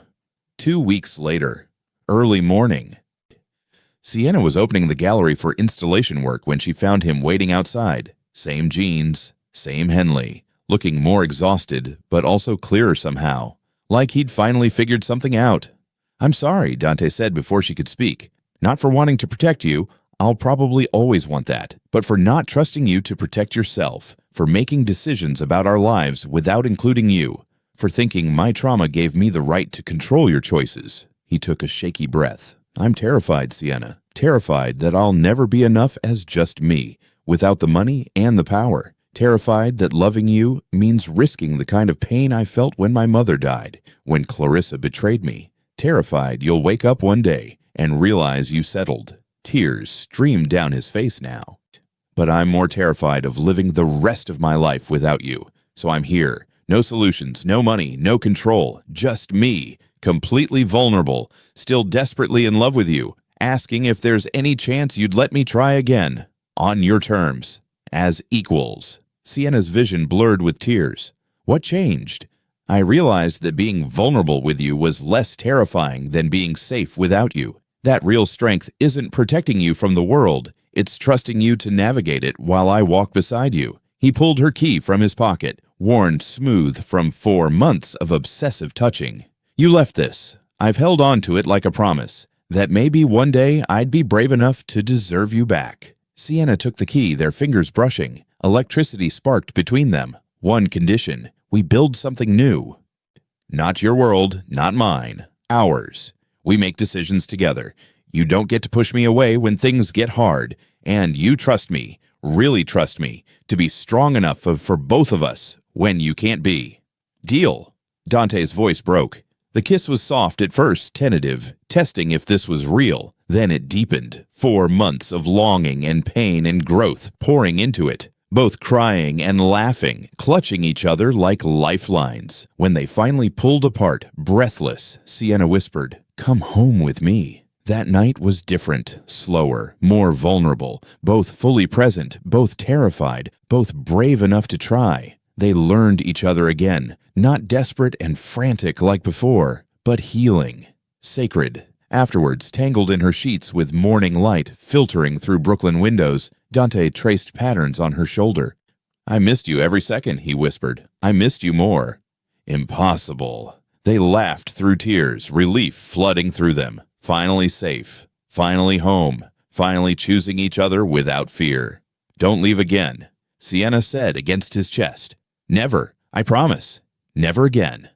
2 weeks later. Early morning. Sienna was opening the gallery for installation work when she found him waiting outside. Same jeans, same Henley, looking more exhausted, but also clearer somehow, like he'd finally figured something out. I'm sorry, Dante said before she could speak. Not for wanting to protect you, I'll probably always want that, but for not trusting you to protect yourself, for making decisions about our lives without including you, for thinking my trauma gave me the right to control your choices. He took a shaky breath. I'm terrified, Sienna, terrified that I'll never be enough as just me, without the money and the power. Terrified that loving you means risking the kind of pain I felt when my mother died, when Clarissa betrayed me. Terrified you'll wake up one day and realize you settled. Tears streamed down his face now. But I'm more terrified of living the rest of my life without you. So I'm here. No solutions, no money, no control. Just me, completely vulnerable, still desperately in love with you, asking if there's any chance you'd let me try again. On your terms. As equals. Sienna's vision blurred with tears. What changed? I realized that being vulnerable with you was less terrifying than being safe without you. That real strength isn't protecting you from the world. It's trusting you to navigate it while I walk beside you. He pulled her key from his pocket, worn smooth from 4 months of obsessive touching. You left this. I've held on to it like a promise, that maybe one day I'd be brave enough to deserve you back. Sienna took the key, their fingers brushing. Electricity sparked between them. One condition. We build something new. Not your world, not mine. Ours. We make decisions together. You don't get to push me away when things get hard. And you trust me, really trust me, to be strong enough for both of us when you can't be. Deal. Dante's voice broke. The kiss was soft at first, tentative, testing if this was real. Then it deepened. 4 months of longing and pain and growth pouring into it. Both crying and laughing, clutching each other like lifelines. When they finally pulled apart, breathless, Sienna whispered, "Come home with me." That night was different, slower, more vulnerable, both fully present, both terrified, both brave enough to try. They learned each other again, not desperate and frantic like before, but healing, sacred. Afterwards, tangled in her sheets with morning light filtering through Brooklyn windows, Dante traced patterns on her shoulder. I missed you every second, he whispered. I missed you more. Impossible. They laughed through tears, relief flooding through them. Finally safe, finally home, finally choosing each other without fear. Don't leave again, Sienna said against his chest. Never, I promise. Never again.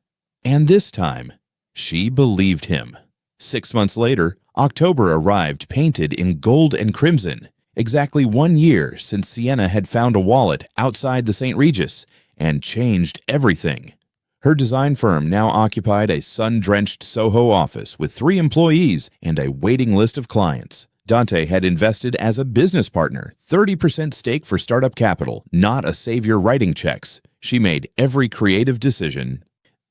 And this time, she believed him. 6 months later, October arrived painted in gold and crimson. Exactly 1 year since Sienna had found a wallet outside the St. Regis and changed everything. Her design firm now occupied a sun-drenched Soho office with 3 employees and a waiting list of clients. Dante had invested as a business partner, 30% stake for startup capital, not a savior writing checks. She made every creative decision.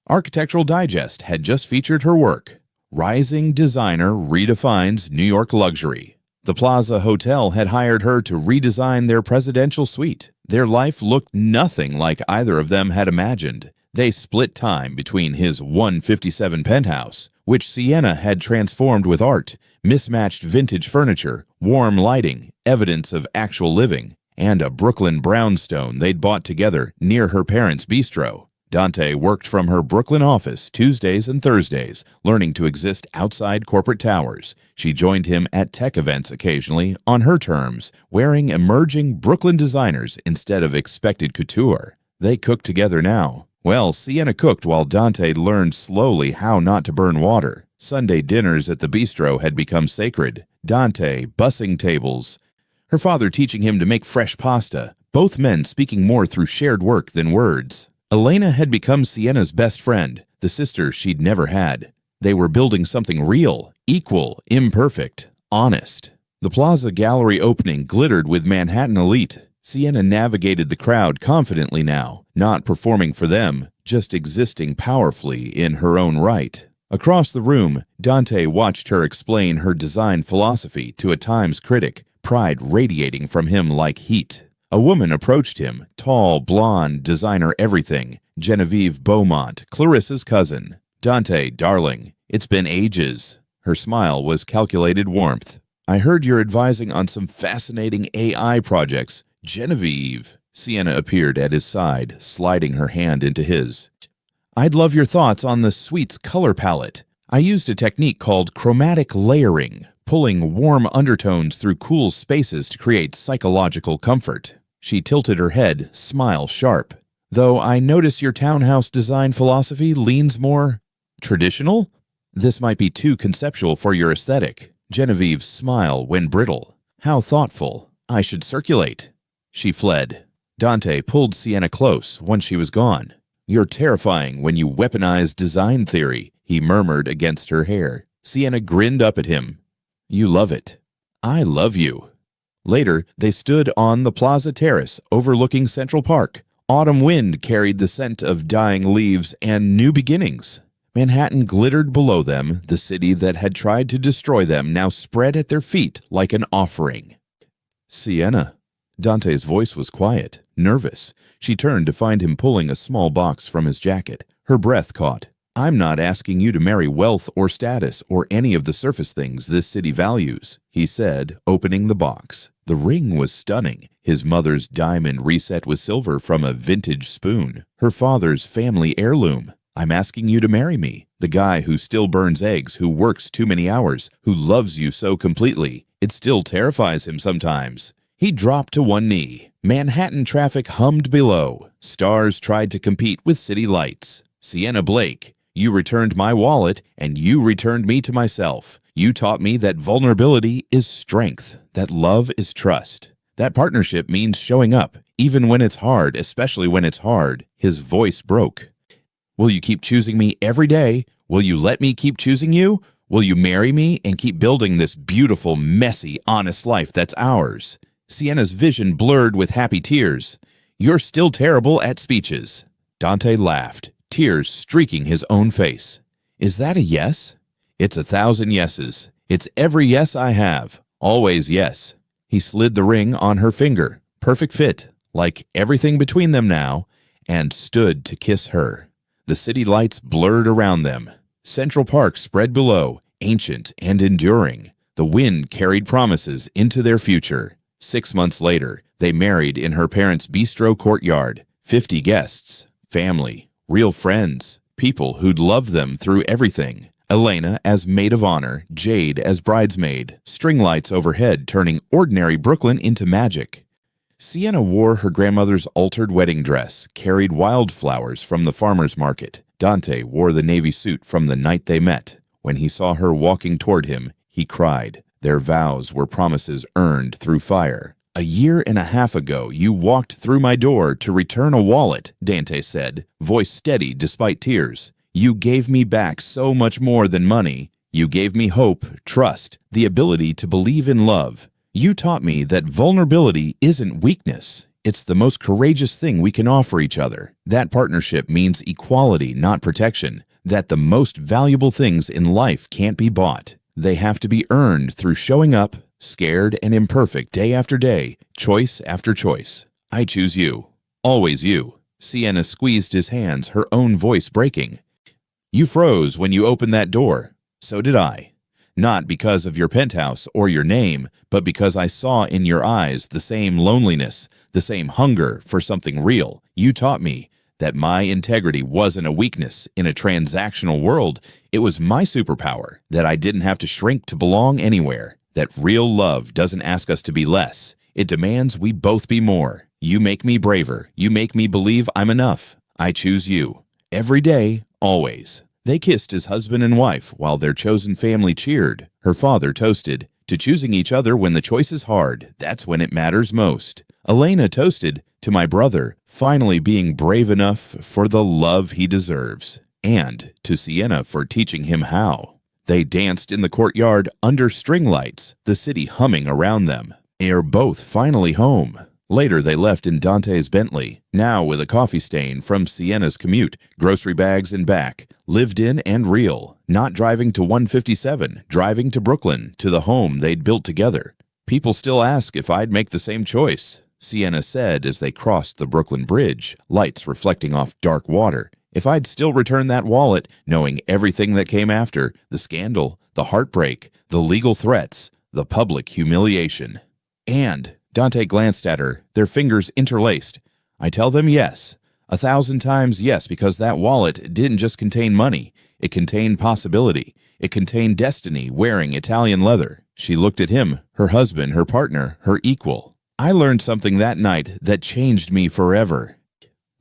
Architectural Digest had just featured her work. Rising designer redefines New York luxury. The Plaza Hotel had hired her to redesign their presidential suite. Their life looked nothing like either of them had imagined. They split time between his 157 penthouse, which Sienna had transformed with art, mismatched vintage furniture, warm lighting, evidence of actual living, and a Brooklyn brownstone they'd bought together near her parents' bistro. Dante worked from her Brooklyn office Tuesdays and Thursdays, learning to exist outside corporate towers. She joined him at tech events occasionally, on her terms, wearing emerging Brooklyn designers instead of expected couture. They cooked together now. Well, Sienna cooked while Dante learned slowly how not to burn water. Sunday dinners at the bistro had become sacred. Dante bussing tables, her father teaching him to make fresh pasta, both men speaking more through shared work than words. Elena had become Sienna's best friend, the sister she'd never had. They were building something real, equal, imperfect, honest. The Plaza Gallery opening glittered with Manhattan elite. Sienna navigated the crowd confidently now, not performing for them, just existing powerfully in her own right. Across the room, Dante watched her explain her design philosophy to a Times critic, pride radiating from him like heat. A woman approached him, tall, blonde, designer everything, Genevieve Beaumont, Clarissa's cousin. "Dante, darling, it's been ages." Her smile was calculated warmth. "I heard you're advising on some fascinating AI projects." "Genevieve." Sienna appeared at his side, sliding her hand into his. "I'd love your thoughts on the suite's color palette. I used a technique called chromatic layering, pulling warm undertones through cool spaces to create psychological comfort." She tilted her head, smile sharp. "Though I notice your townhouse design philosophy leans more traditional? This might be too conceptual for your aesthetic." Genevieve's smile went brittle. "How thoughtful. I should circulate." She fled. Dante pulled Sienna close once she was gone. "You're terrifying when you weaponize design theory," he murmured against her hair. Sienna grinned up at him. "You love it. I love you." Later, they stood on the Plaza Terrace overlooking Central Park. Autumn wind carried the scent of dying leaves and new beginnings. Manhattan glittered below them, the city that had tried to destroy them now spread at their feet like an offering. "Sienna." Dante's voice was quiet, nervous. She turned to find him pulling a small box from his jacket. Her breath caught. "I'm not asking you to marry wealth or status or any of the surface things this city values," he said, opening the box. The ring was stunning, his mother's diamond reset with silver from a vintage spoon, her father's family heirloom. "I'm asking you to marry me, the guy who still burns eggs, who works too many hours, who loves you so completely. It still terrifies him sometimes." He dropped to one knee. Manhattan traffic hummed below. Stars tried to compete with city lights. "Sienna Blake, you returned my wallet, and you returned me to myself. You taught me that vulnerability is strength, that love is trust. That partnership means showing up, even when it's hard, especially when it's hard." His voice broke. "Will you keep choosing me every day? Will you let me keep choosing you? Will you marry me and keep building this beautiful, messy, honest life that's ours?" Sienna's vision blurred with happy tears. "You're still terrible at speeches." Dante laughed, tears streaking his own face. "Is that a yes?" "It's 1,000 yeses. It's every yes I have. Always yes." He slid the ring on her finger, perfect fit, like everything between them now, and stood to kiss her. The city lights blurred around them. Central Park spread below, ancient and enduring. The wind carried promises into their future. 6 months later, they married in her parents' bistro courtyard. 50 guests, family, real friends, people who'd loved them through everything. Elena as maid of honor, Jade as bridesmaid, string lights overhead turning ordinary Brooklyn into magic. Sienna wore her grandmother's altered wedding dress, carried wildflowers from the farmer's market. Dante wore the navy suit from the night they met. When he saw her walking toward him, he cried. Their vows were promises earned through fire. "1.5 years ago, you walked through my door to return a wallet," Dante said, voice steady despite tears. "You gave me back so much more than money. You gave me hope, trust, the ability to believe in love. You taught me that vulnerability isn't weakness. It's the most courageous thing we can offer each other. That partnership means equality, not protection. That the most valuable things in life can't be bought. They have to be earned through showing up, scared and imperfect day after day, choice after choice. I choose you. Always you." Sienna squeezed his hands, her own voice breaking. "You froze when you opened that door. So did I. Not because of your penthouse or your name, but because I saw in your eyes the same loneliness, the same hunger for something real. You taught me that my integrity wasn't a weakness in a transactional world. It was my superpower, that I didn't have to shrink to belong anywhere, that real love doesn't ask us to be less. It demands we both be more. You make me braver. You make me believe I'm enough. I choose you. Every day, always." They kissed as husband and wife while their chosen family cheered. Her father toasted, "To choosing each other when the choice is hard. That's when it matters most." Elena toasted to my brother finally being brave enough for the love he deserves, and to Sienna for teaching him how. They danced in the courtyard under string lights, the city humming around them. They're both finally home. Later, they left in Dante's Bentley, now with a coffee stain from Sienna's commute, grocery bags in back, lived in and real, not driving to 157, driving to Brooklyn, to the home they'd built together. People still ask if I'd make the same choice, Sienna said as they crossed the Brooklyn Bridge, lights reflecting off dark water. If I'd still return that wallet, knowing everything that came after, the scandal, the heartbreak, the legal threats, the public humiliation. And Dante glanced at her, their fingers interlaced. I tell them yes. 1,000 times yes, because that wallet didn't just contain money. It contained possibility. It contained destiny wearing Italian leather. She looked at him, her husband, her partner, her equal. I learned something that night that changed me forever.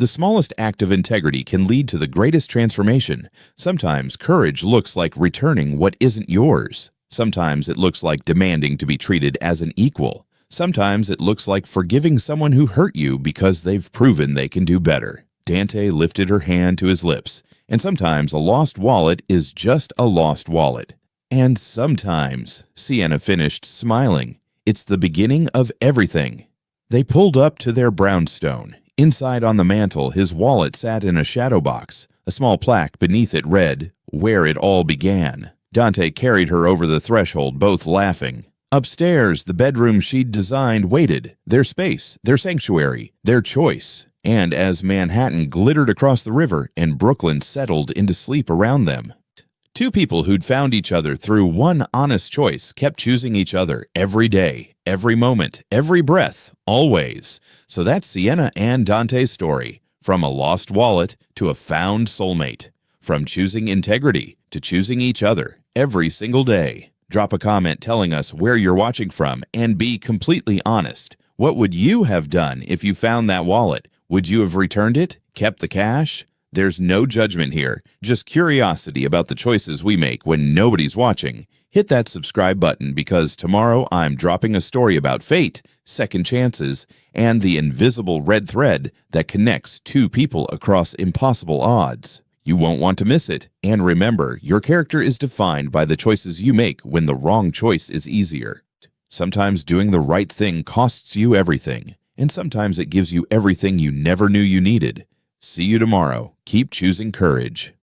The smallest act of integrity can lead to the greatest transformation. Sometimes courage looks like returning what isn't yours. Sometimes it looks like demanding to be treated as an equal. Sometimes it looks like forgiving someone who hurt you because they've proven they can do better. Dante lifted her hand to his lips. And sometimes a lost wallet is just a lost wallet. And sometimes, Sienna finished smiling, it's the beginning of everything. They pulled up to their brownstone. Inside on the mantel, his wallet sat in a shadow box. A small plaque beneath it read, "Where It All Began." Dante carried her over the threshold, both laughing. Upstairs, the bedroom she'd designed waited, their space, their sanctuary, their choice. And as Manhattan glittered across the river and Brooklyn settled into sleep around them, two people who'd found each other through one honest choice kept choosing each other every day, every moment, every breath, always. So that's Sienna and Dante's story, from a lost wallet to a found soulmate, from choosing integrity to choosing each other every single day. Drop a comment telling us where you're watching from and be completely honest. What would you have done if you found that wallet? Would you have returned it? Kept the cash? There's no judgment here, just curiosity about the choices we make when nobody's watching. Hit that subscribe button because tomorrow I'm dropping a story about fate, second chances, and the invisible red thread that connects two people across impossible odds. You won't want to miss it. And remember, your character is defined by the choices you make when the wrong choice is easier. Sometimes doing the right thing costs you everything, and sometimes it gives you everything you never knew you needed. See you tomorrow. Keep choosing courage.